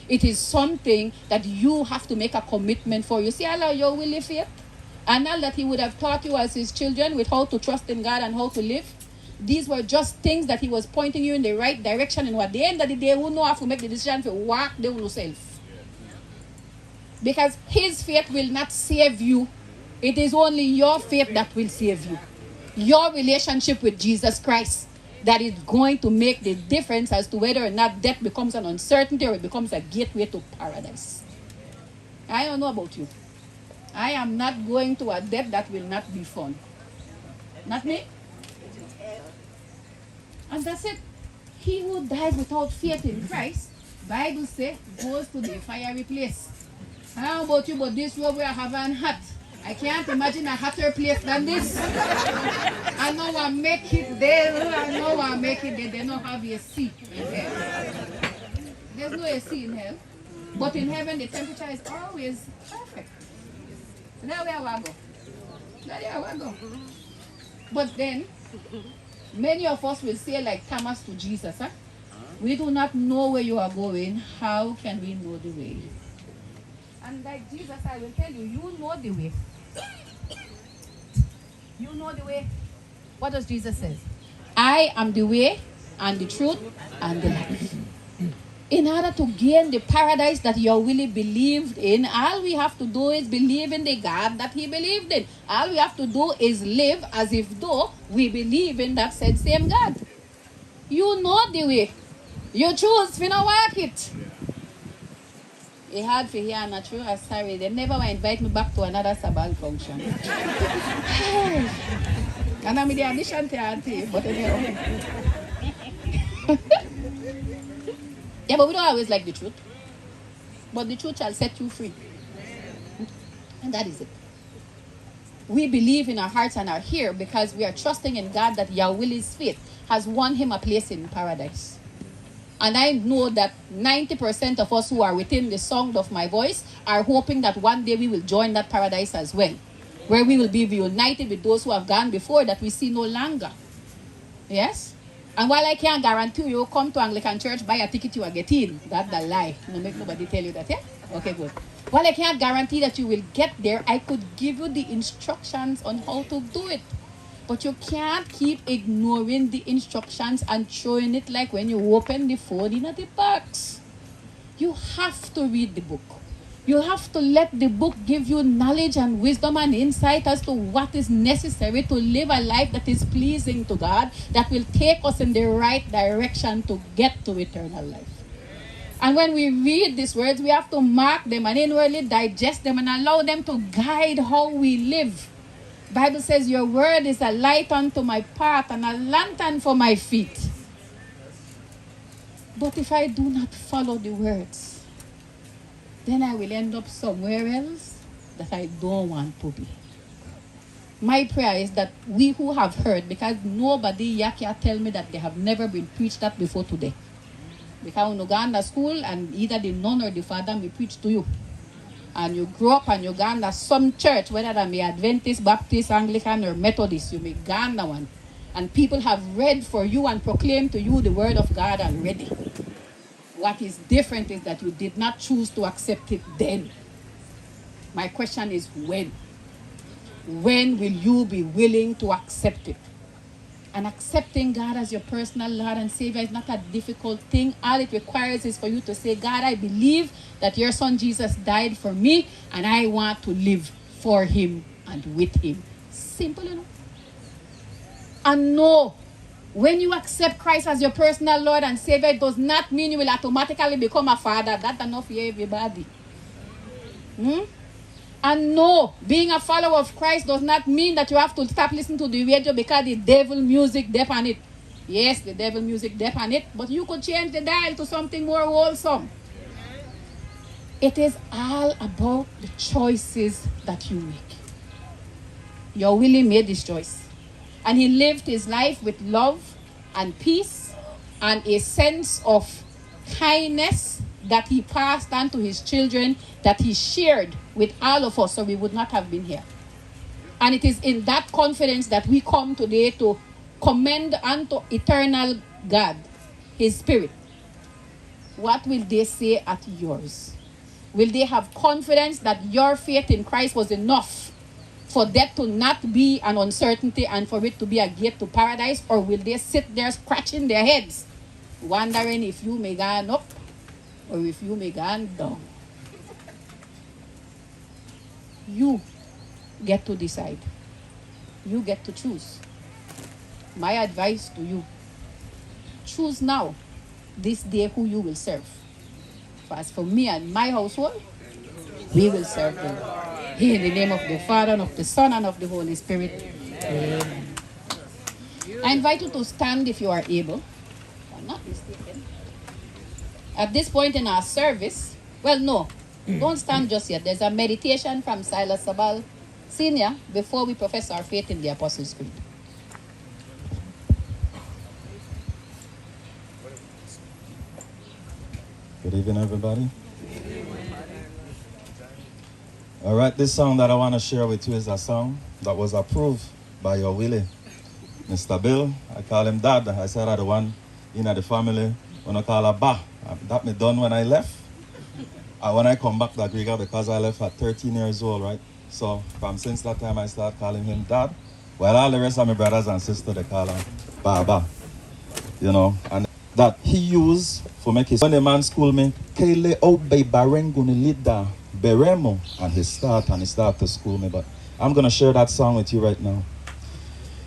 [SPEAKER 3] It is something that you have to make a commitment for. You see, Allah, your will faith, and all that He would have taught you as His children with how to trust in God and how to live. These were just things that He was pointing you in the right direction. And at the end of the day, who know have to make the decision to walk their own self. Because His faith will not save you. It is only your faith that will save you. Your relationship with Jesus Christ that is going to make the difference as to whether or not death becomes an uncertainty or it becomes a gateway to paradise. I don't know about you. I am not going to a death that will not be fun. Not me. And that's it. He who dies without faith in Christ, Bible says, goes to the fiery place. How about you? But this road where I have an hat. I can't imagine a hotter place than this. I know I make it there. I know I make it there. They don't have a seat in hell. There's no AC in hell. But in heaven, the temperature is always perfect. So that's where I go. That's where I go. But then, many of us will say like Thomas to Jesus, huh? We do not know where you are going. How can we know the way? And like Jesus, I will tell you, you know the way. You know the way. What does Jesus say? I am the way and the truth and the life. In order to gain the paradise that you really believed in, all we have to do is believe in the God that He believed in. All we have to do is live as if though we believe in that said same God. You know the way. You choose to not walk it. It's hard for here and not true. I'm sorry. They never want to invite me back to another Sabbath function. And I'm the addition to auntie, but anyway. Yeah, but we don't always like the truth. But the truth shall set you free. And that is it. We believe in our hearts and are here because we are trusting in God that Yahweh's faith has won Him a place in paradise. And I know that 90% of us who are within the sound of my voice are hoping that one day we will join that paradise as well. Where we will be reunited with those who have gone before that we see no longer. Yes? And while I can't guarantee you come to Anglican Church, buy a ticket, you will get in. That's the lie. No, make nobody tell you that, yeah? Okay, good. While I can't guarantee that you will get there, I could give you the instructions on how to do it. But you can't keep ignoring the instructions and throwing it like when you open the phone in the box. You have to read the book. You have to let the book give you knowledge and wisdom and insight as to what is necessary to live a life that is pleasing to God, that will take us in the right direction to get to eternal life. And when we read these words, we have to mark them and inwardly digest them and allow them to guide how we live. Bible says, your word is a light unto my path and a lantern for my feet. But if I do not follow the words, then I will end up somewhere else that I don't want to be. My prayer is that we who have heard, because nobody can tell me that they have never been preached that before today. Because when you go to school and either the nun or the father may preach to you. And you grow up and you go to some church, whether that be Adventist, Baptist, Anglican, or Methodist, you may go to one. And people have read for you and proclaimed to you the word of God already. What is different is that you did not choose to accept it then. My question is when? When will you be willing to accept it? And accepting God as your personal Lord and Savior is not a difficult thing. All it requires is for you to say, God, I believe that your son Jesus died for me and I want to live for him and with him. Simple enough. And no, when you accept Christ as your personal Lord and Savior, it does not mean you will automatically become a father. That's enough for everybody. And no, being a follower of Christ does not mean that you have to stop listening to the radio because the devil music dep on it. Yes, the devil music dep on it, but you could change the dial to something more wholesome. It is all about the choices that you make. Your Willie made this choice. And he lived his life with love and peace and a sense of kindness that he passed on to his children, that he shared with all of us, so we would not have been here. And it is in that confidence that we come today to commend unto eternal God, his spirit. What will they say at yours? Will they have confidence that your faith in Christ was enough for that to not be an uncertainty and for it to be a gate to paradise? Or will they sit there scratching their heads, wondering if you may go up or if you may go down? You get to decide. You get to choose. My advice to you, choose now, this day, who you will serve. For as for me and my household, we will serve the Lord. In the name of the Father, and of the Son, and of the Holy Spirit. Amen. I invite you to stand if you are able. If I'm not mistaken. At this point in our service, well, no, don't stand just yet. There's a meditation from Silas Sabal Sr. before we profess our faith in the Apostles' Creed.
[SPEAKER 10] Good evening, everybody. All right, this song that I want to share with you is a song that was approved by your Willie, Mr. Bill. I call him Dad. I said I the one in the family when I call her Ba. That me done when I left. When I come back to Agrega, because I left at 13 years old, right? So since that time I start calling him Dad. Well, all the rest of my brothers and sisters, they call him Baba. You know, and that he used for make his, when the man school me, Kele out by Barenguni Lida Beremo, and he start to school me. But I'm gonna share that song with you right now.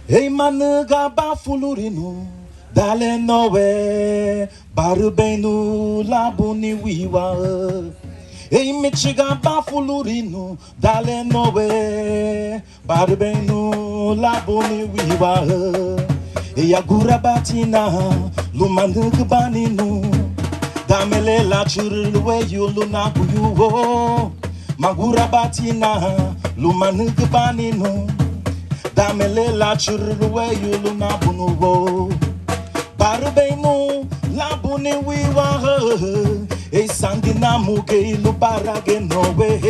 [SPEAKER 10] Hey manuga bafulurinu dale nowe barubenu labuni wiwa. Hey michiga bafulurinu dale nowe barubenu labuni wiwa. Yagura batina lumanuk baninu damele la churwe yuluna buyuwo magura batina lumanuk baninu damele la churwe yuluna bunuwo barbenu la buni wiwa e sandina muke lubarage nowe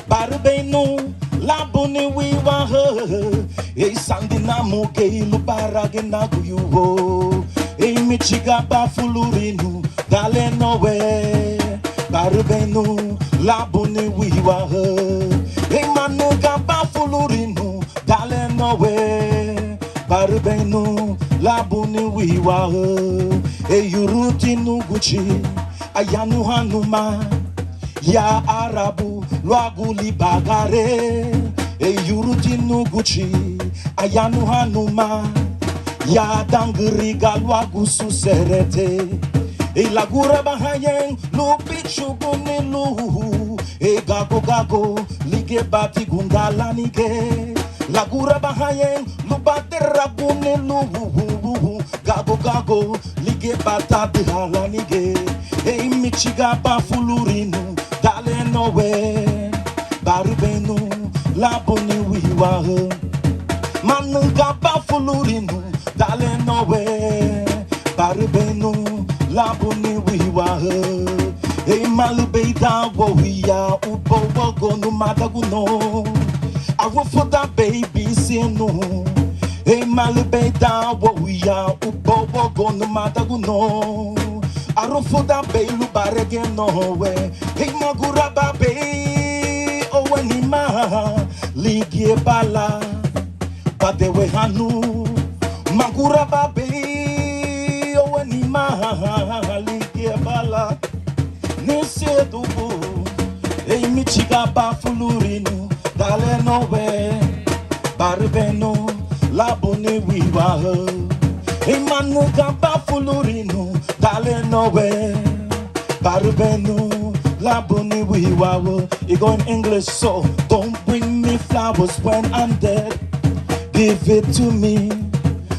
[SPEAKER 10] barbenu la buni wiwa e sandina muke lubarage naguyuwo e michiga bafulurinu dale nowe barbenu la buni wiwa e manuga bafulurinu dale nowe barbenu la buni wiwa e yuruti nuguchi ayanu hanuma ya arabu lwaguli bagare e yuruti nuguchi ayanu hanuma ya dangriga lwagu suserete e lagura bahayeng lupichuguni luhu e gago gago lige bati gundalanige lagura bahayeng lubatera guni luhu gago gago lige batati halanige e michiga bafulurinu dale nowe barbenu labuni wiwa manuga bafulurinu dale nowe barbenu labuni wiwa e malubeida wowiya upo wogonu madaguno awofoda baby sinu e malubeida wowiya upo wogonu madaguno arofoda beilu barege nowe e magura babe owenima ligie bala badewe hanu Makura babe owani mahali bala nise dubu ei michiga ba fulurinu dale nowe barbeno labone wiwa ei manuga ba fulurinu dale nowe barbeno labone wiwa. It go in English, so don't bring me flowers when I'm dead, give it to me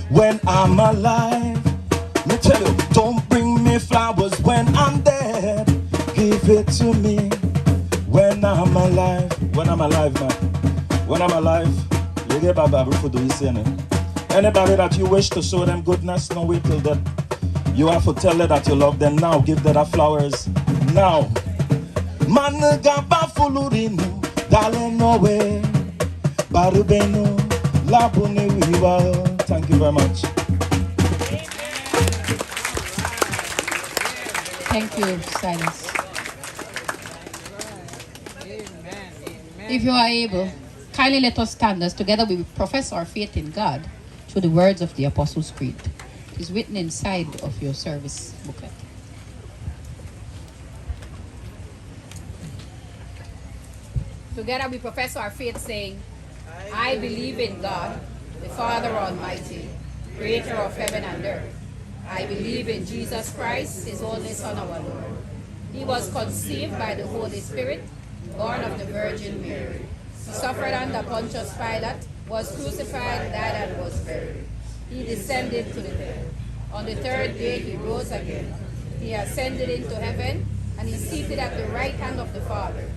[SPEAKER 10] when I'm alive. Me tell you, don't bring me flowers when I'm dead, give it to me when I'm alive. When I'm alive, man. When I'm alive, you get Baba for do you see any? Anybody that you wish to show them goodness, no wait till that. You have to tell her that you love them now. Give them the flowers now. Man gaba fulurinu, darling no way. Barubeno, labune wiwa. Thank you very much.
[SPEAKER 3] Thank you, Silas. If you are able, kindly let us stand as together we profess our faith in God through the words of the Apostles' Creed. It is written inside of your service booklet. Together we profess our faith saying, I believe in God, the Father Almighty, creator of heaven and earth. I believe in Jesus Christ, his only Son, our Lord. He was conceived by the Holy Spirit, born of the Virgin Mary. He suffered under Pontius Pilate, was crucified, died, and was buried. He descended to the dead. On the third day he rose again. He ascended into heaven, and is seated at the right hand of the Father.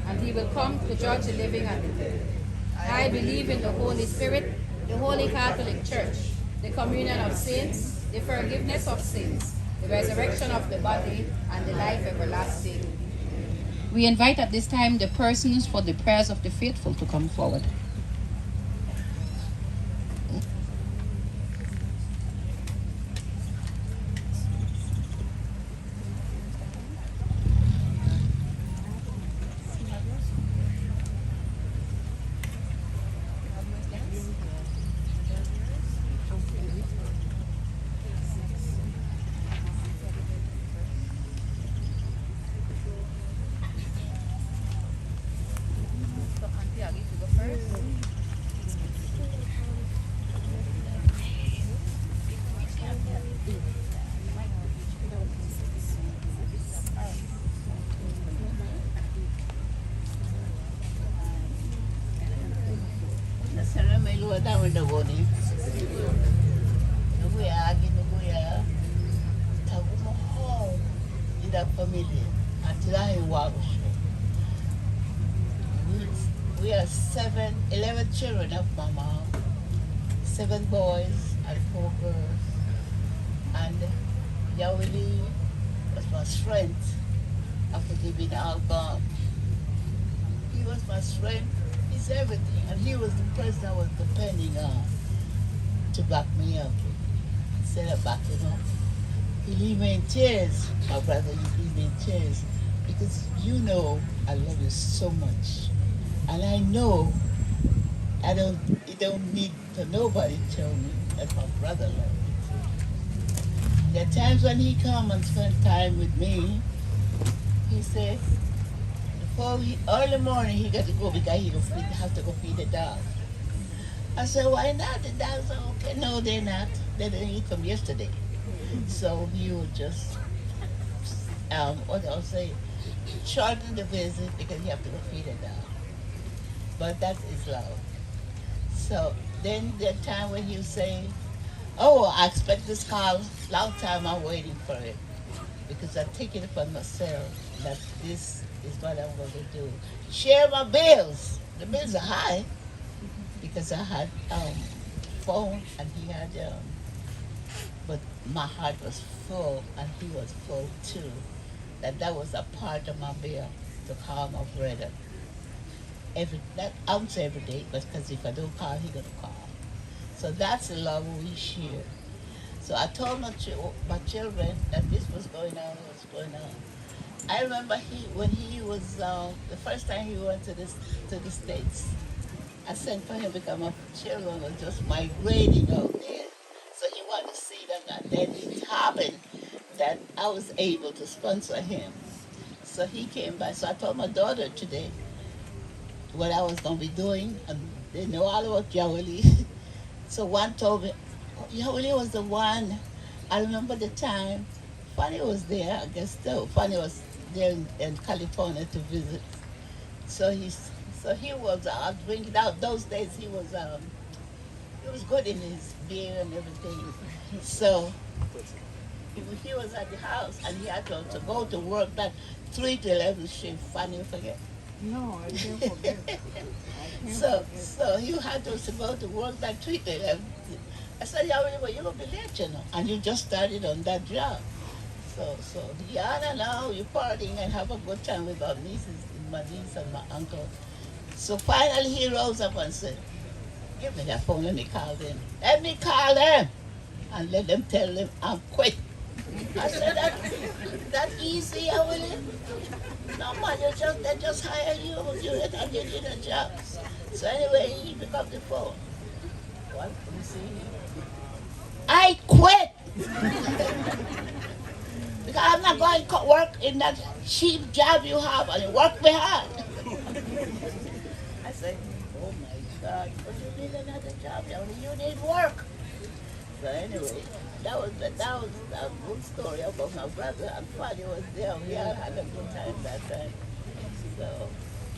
[SPEAKER 3] And he will come to judge the living and the dead. I believe in the Holy Spirit, the Holy Catholic Church, the communion of saints, the forgiveness of sins, the resurrection of the body, and the life everlasting. We invite at this time the persons for the prayers of the faithful to come forward.
[SPEAKER 11] We are 11 children of my mom, 7 boys and 4 girls. And Yawili was my strength after they've been all gone. He was my strength, he's everything. And he was the person I was depending on to back me up instead of backing up. He leave me in tears, my brother, he leave me in tears. Because you know I love you so much. And I know it don't need to nobody tell me that my brother loves me. There are times when he come and spend time with me, he says, early morning he got to go because he have to go feed the dog. I said, why not? The dogs are okay. No, they're not. They didn't eat from yesterday. So he would just, what I'll say, shorten the visit because you have to go feed the dog. But that is love. So then the time when you say, oh, I expect this call, long time I'm waiting for it. Because I take it upon myself that this is what I'm going to do. Share my bills. The bills are high because I had phone and he had, but my heart was full and he was full too. That was a part of my bill to call my brother. I would say every day, but because if I don't call, he gonna call. So that's the love we share. So I told my children that this was going on, what's going on. I remember when he was the first time he went to the States. I sent for him because my children were just migrating out there. then it happened that I was able to sponsor him. So he came by. So I told my daughter today what I was going to be doing. And they know all about Yawali. So one told me, oh, Yawali was the one. I remember the time Fanny was there. I guess still Fanny was there in California to visit. So he was drinking out. Those days he was good in his beer and everything. So he was at the house and he had to go to work that 3 to 11 shift. Fanny, you forget?
[SPEAKER 12] No, I can't forget.
[SPEAKER 11] So he had to go to work that 3 to 11. I said, yeah, well, you're going to be late, you know. And you just started on that job. So Diana, now you're partying and have a good time with our nieces, my niece and my uncle. So finally he rose up and said, give me that phone, let me call them. Let me call them and let them tell them I'm quit. I said, that easy, I will. No man, they just hire you and give you the job. So anyway, he picked up the phone. What? Let me see. I quit. Because I'm not going to work in that cheap job you have and work me hard. I said, oh my God, but you need another job, you need work. So anyway, that was a good story about my brother, and Fanny was there. We all had a good time that time. So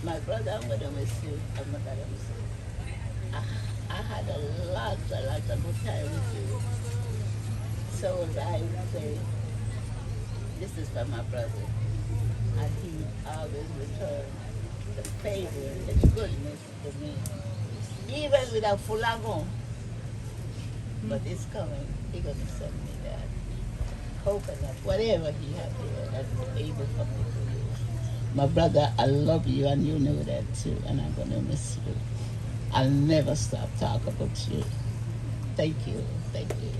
[SPEAKER 11] my brother, I'm gonna miss you. I'm not gonna miss you. I had a lot of good time with you. So I would say, this is for my brother, and he always returned the favor, the goodness to me, even without Fulagon. But it's coming. He's going to send me that coconut, whatever he has there that's able for me to use. My brother, I love you, and you know that too, and I'm going to miss you. I'll never stop talking about you. Thank you. Thank you.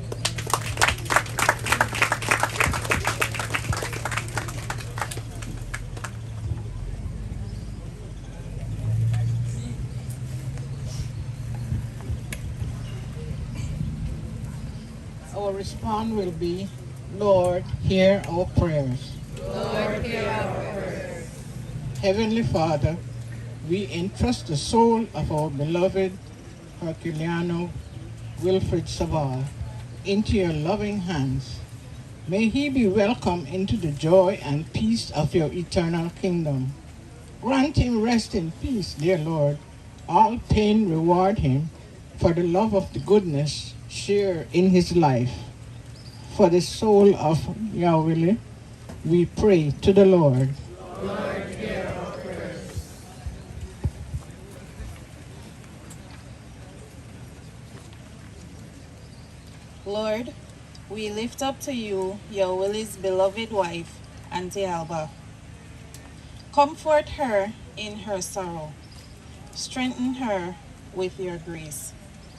[SPEAKER 12] Our response will be, Lord, hear our prayers.
[SPEAKER 6] Lord, hear our prayers.
[SPEAKER 12] Heavenly Father, we entrust the soul of our beloved Herculeano Wilfred Sabal into your loving hands. May he be welcomed into the joy and peace of your eternal kingdom. Grant him rest in peace, dear Lord. All pain reward him for the love of the goodness share in his life. For the soul of Yahweh, we pray to the Lord.
[SPEAKER 6] Lord, hear our prayers.
[SPEAKER 13] Lord, we lift up to you Yahweh's beloved wife, Auntie Alba. Comfort her in her sorrow. Strengthen her with your grace,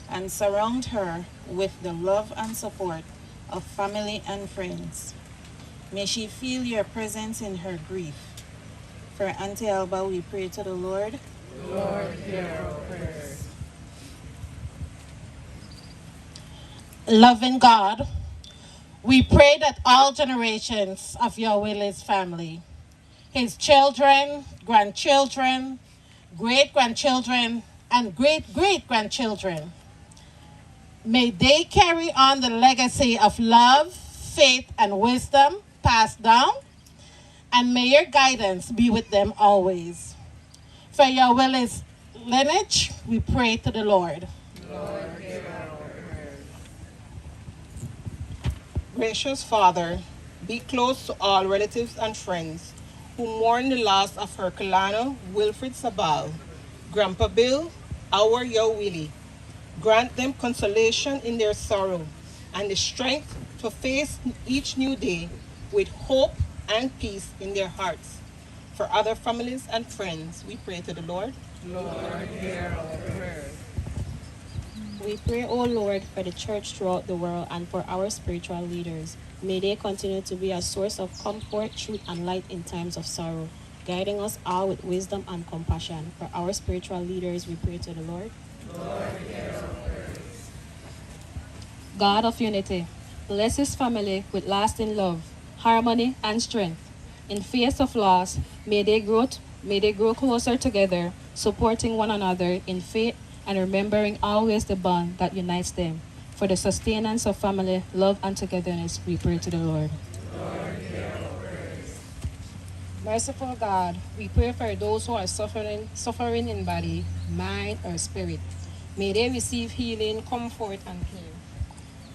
[SPEAKER 13] and surround her with the love and support of family and friends. May she feel your presence in her grief. For Auntie Alba, we pray to the Lord.
[SPEAKER 6] Lord, hear our prayers.
[SPEAKER 13] Loving God, we pray that all generations of Yahweh's family, his children, grandchildren, great-grandchildren, and great-great-grandchildren, may they carry on the legacy of love, faith, and wisdom passed down, and may your guidance be with them always. For Yahweh's lineage, we pray to the Lord.
[SPEAKER 6] Lord, hear our prayers.
[SPEAKER 14] Gracious Father, be close to all relatives and friends who mourn the loss of Herculano Wilfred Sabal, Grandpa Bill, our Yahweh. Grant them consolation in their sorrow and the strength to face each new day with hope and peace in their hearts. For other families and friends, we pray to the Lord.
[SPEAKER 6] Lord, hear our prayers.
[SPEAKER 15] We pray, O Lord, for the church throughout the world and for our spiritual leaders. May they continue to be a source of comfort, truth, and light in times of sorrow, guiding us all with wisdom and compassion. For our spiritual leaders, we pray to the Lord.
[SPEAKER 6] Lord, hear our prayers.
[SPEAKER 15] God of unity, Bless his family with lasting love, harmony, and strength. In face of loss, may they grow closer together, supporting one another in faith and remembering always the bond that unites them. For the sustenance of family, love, and togetherness, we pray to the Lord. Merciful God, we pray for those who are suffering in body, mind, or spirit. May they receive healing, comfort, and peace.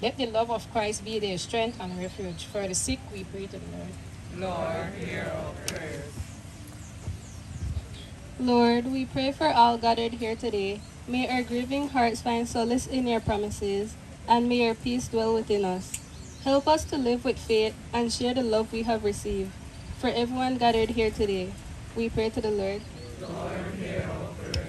[SPEAKER 15] Let the love of Christ be their strength and refuge. For the sick, we pray to the Lord.
[SPEAKER 6] Lord, hear our prayers.
[SPEAKER 7] Lord, we pray for all gathered here today. May our grieving hearts find solace in your promises, and may your peace dwell within us. Help us to live with faith and share the love we have received. For everyone gathered here today, we pray to the Lord.
[SPEAKER 6] Lord, hear our prayers.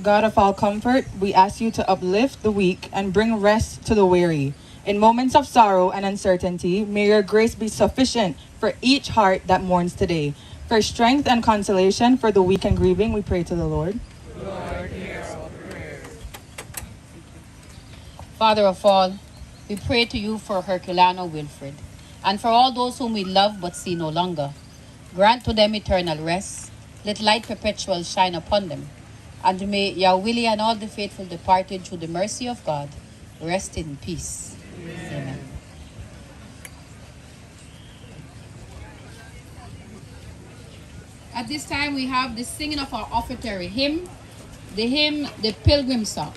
[SPEAKER 16] God of all comfort, we ask you to uplift the weak and bring rest to the weary. In moments of sorrow and uncertainty, may your grace be sufficient for each heart that mourns today. For strength and consolation for the weak and grieving, we pray to the Lord.
[SPEAKER 6] Lord, hear our prayers.
[SPEAKER 3] Father of all, we pray to you for Herculano Wilfred, and for all those whom we love but see no longer. Grant to them eternal rest. Let light perpetual shine upon them. And may Yahweh and all the faithful departed through the mercy of God rest in peace. Amen. At this time, we have the singing of our offertory hymn, the Pilgrim Song.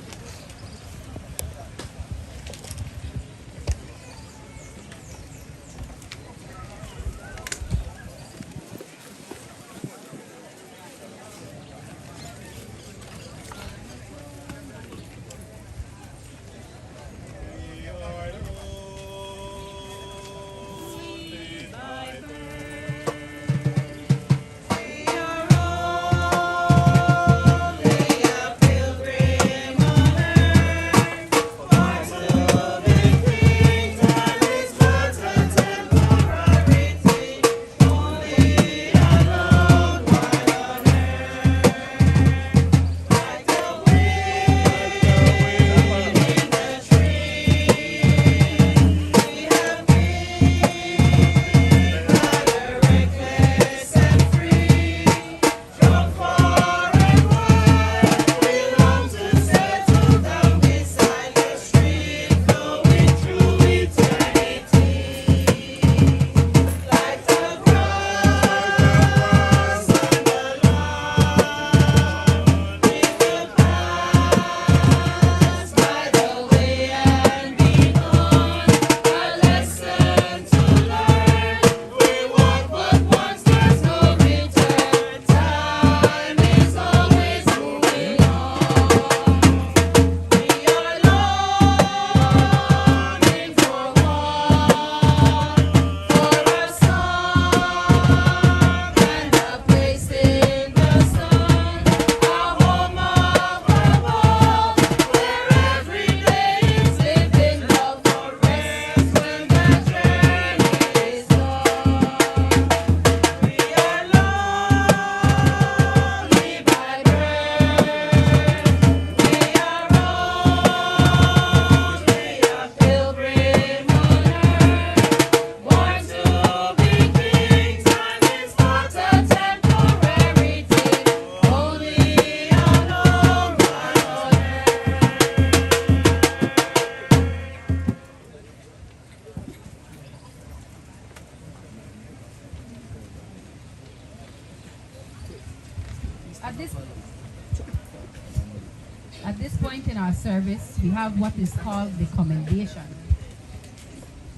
[SPEAKER 3] At this point in our service, we have what is called the commendation.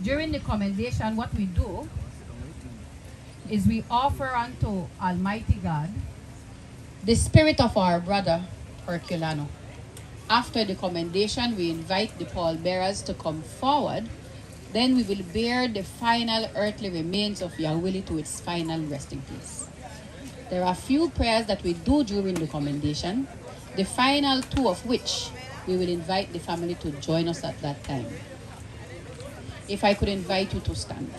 [SPEAKER 3] During the commendation, what we do is we offer unto Almighty God the spirit of our brother Herculano. After the commendation, we invite the pallbearers to come forward. Then we will bear the final earthly remains of Yahweh to its final resting place. There are few prayers that we do during the commendation, the final two of which we will invite the family to join us at that time. If I could invite you to stand.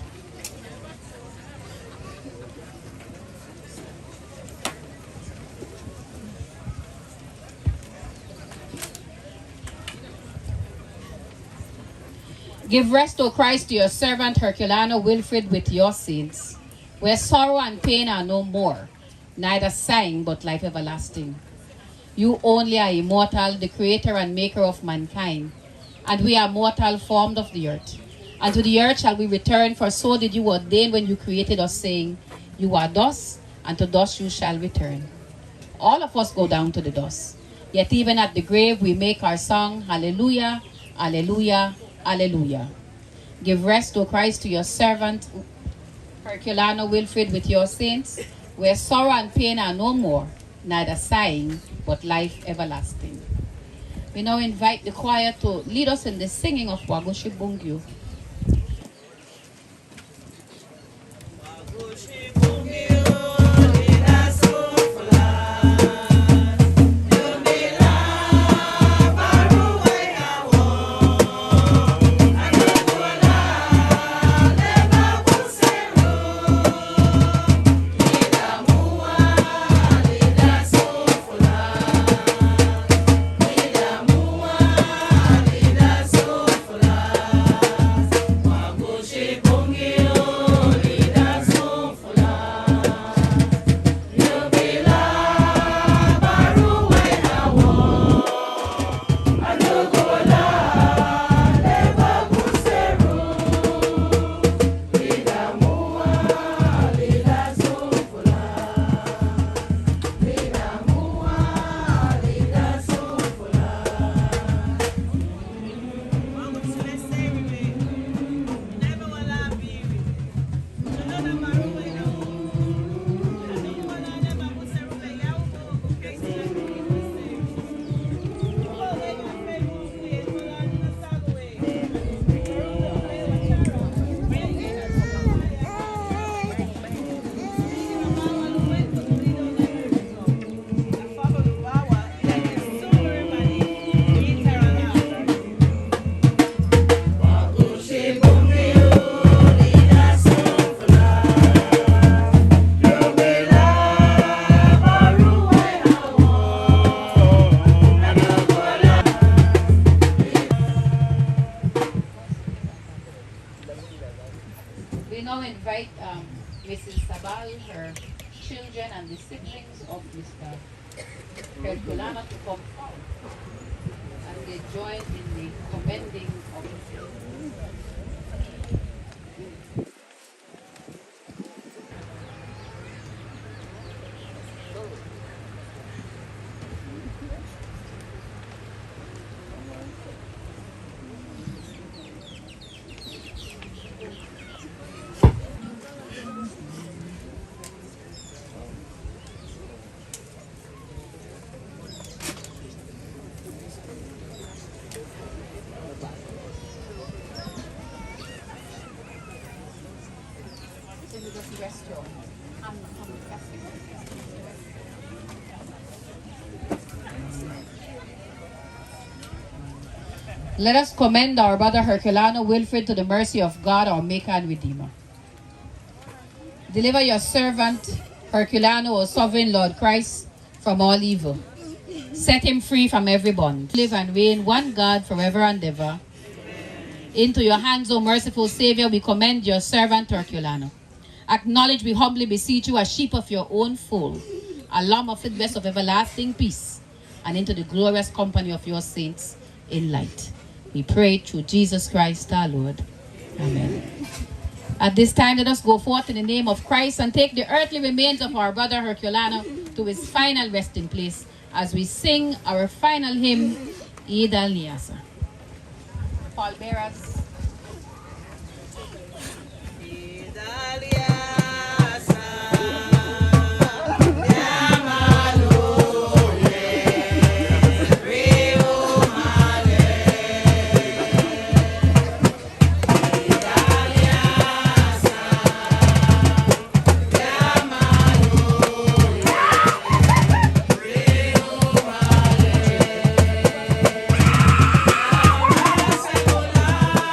[SPEAKER 3] Give rest, O Christ, to your servant Herculano Wilfrid with your saints, where sorrow and pain are no more, neither sighing but life everlasting. You only are immortal, the creator and maker of mankind, and we are mortal, formed of the earth. And to the earth shall we return, for so did you ordain when you created us, saying, you are dust, and to dust you shall return. All of us go down to the dust. Yet even at the grave we make our song, hallelujah, hallelujah, hallelujah. Give rest, O Christ, to your servant Herculano Wilfrid with your saints, where sorrow and pain are no more, neither sighing, but life everlasting. We now invite the choir to lead us in the singing of Wagoshi Bungyu. We now invite Mrs. Sabal, her children, and the siblings of Mr. Herculano to come forward. And they join in the commending of the faith. Let us commend our brother Herculano Wilfrid to the mercy of God, our Maker and Redeemer. Deliver your servant Herculano, O sovereign Lord Christ, from all evil. Set him free from every bond. Live and reign one God forever and ever. Into your hands, O merciful Savior, we commend your servant Herculano. Acknowledge, we humbly beseech you, as sheep of your own fold, a lamb of the best of everlasting peace, and into the glorious company of your saints in light. We pray through Jesus Christ our Lord. Amen. At this time, let us go forth in the name of Christ and take the earthly remains of our brother Herculano to his final resting place as we sing our final hymn, Eid al-Niyasa. Pallbearers.
[SPEAKER 6] Hola.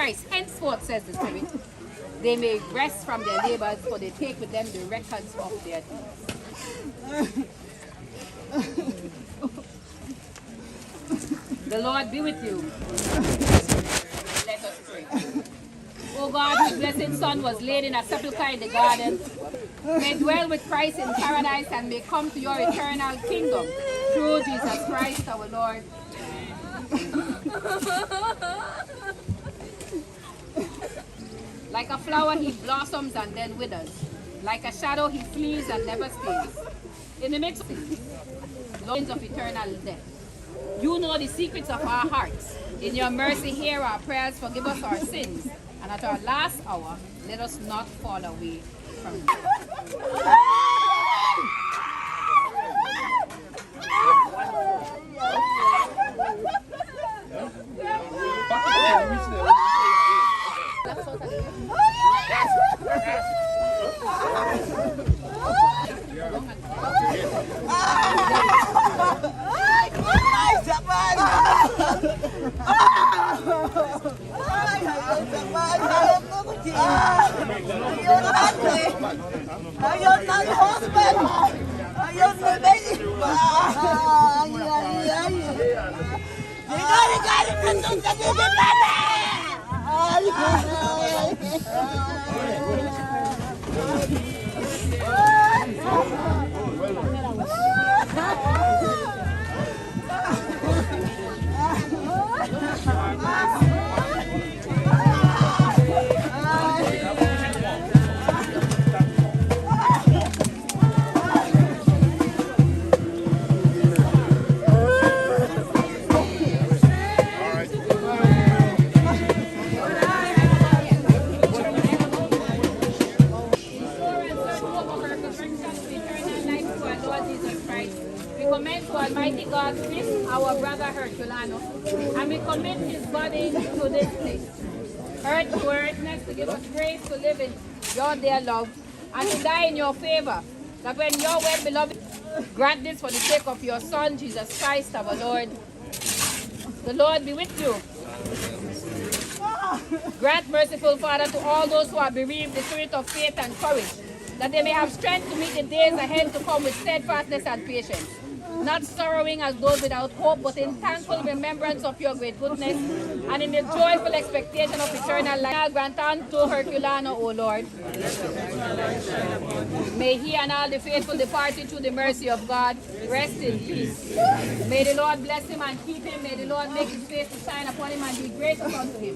[SPEAKER 17] Christ. Henceforth, says the Spirit, they may rest from their labors, for they take with them the records of their deeds. The Lord be with you. Let us pray. O God, whose blessed Son was laid in a sepulchre in the garden, may dwell with Christ in paradise and may come to your eternal kingdom through Jesus Christ our Lord. Like a flower he blossoms and then withers. Like a shadow he flees and never stays. In the midst of lines of eternal death. You know the secrets of our hearts. In your mercy hear our prayers, forgive us our sins. And at our last hour, let us not fall away from you. Almighty God, with our brother Herculano, and we commit his body to this place. Earth to earthness, to give us grace to live in your dear love, and to die in your favor, that when your well-beloved grant this for the sake of your Son, Jesus Christ, our Lord. The Lord be with you. Grant, merciful Father, to all those who are bereaved the spirit of faith and courage, that they may have strength to meet the days ahead to come with steadfastness and patience, not sorrowing as those without hope, but in thankful remembrance of your great goodness, and in the joyful expectation of eternal life. Grant unto Herculano, O Lord. May he and all the faithful departed through the mercy of God rest in peace. May the Lord bless him and keep him. May the Lord make his face to shine upon him and be gracious unto him.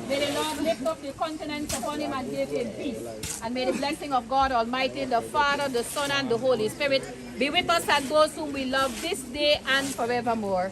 [SPEAKER 17] May the Lord lift up the countenance upon him and give him peace. And may the blessing of God Almighty, the Father, the Son, and the Holy Spirit be with us and those whom we love this day and forevermore.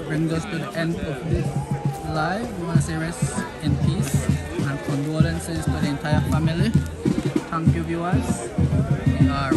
[SPEAKER 18] brings us to the end of this live. We want to say rest in peace and condolences to the entire family. Thank you, viewers. We are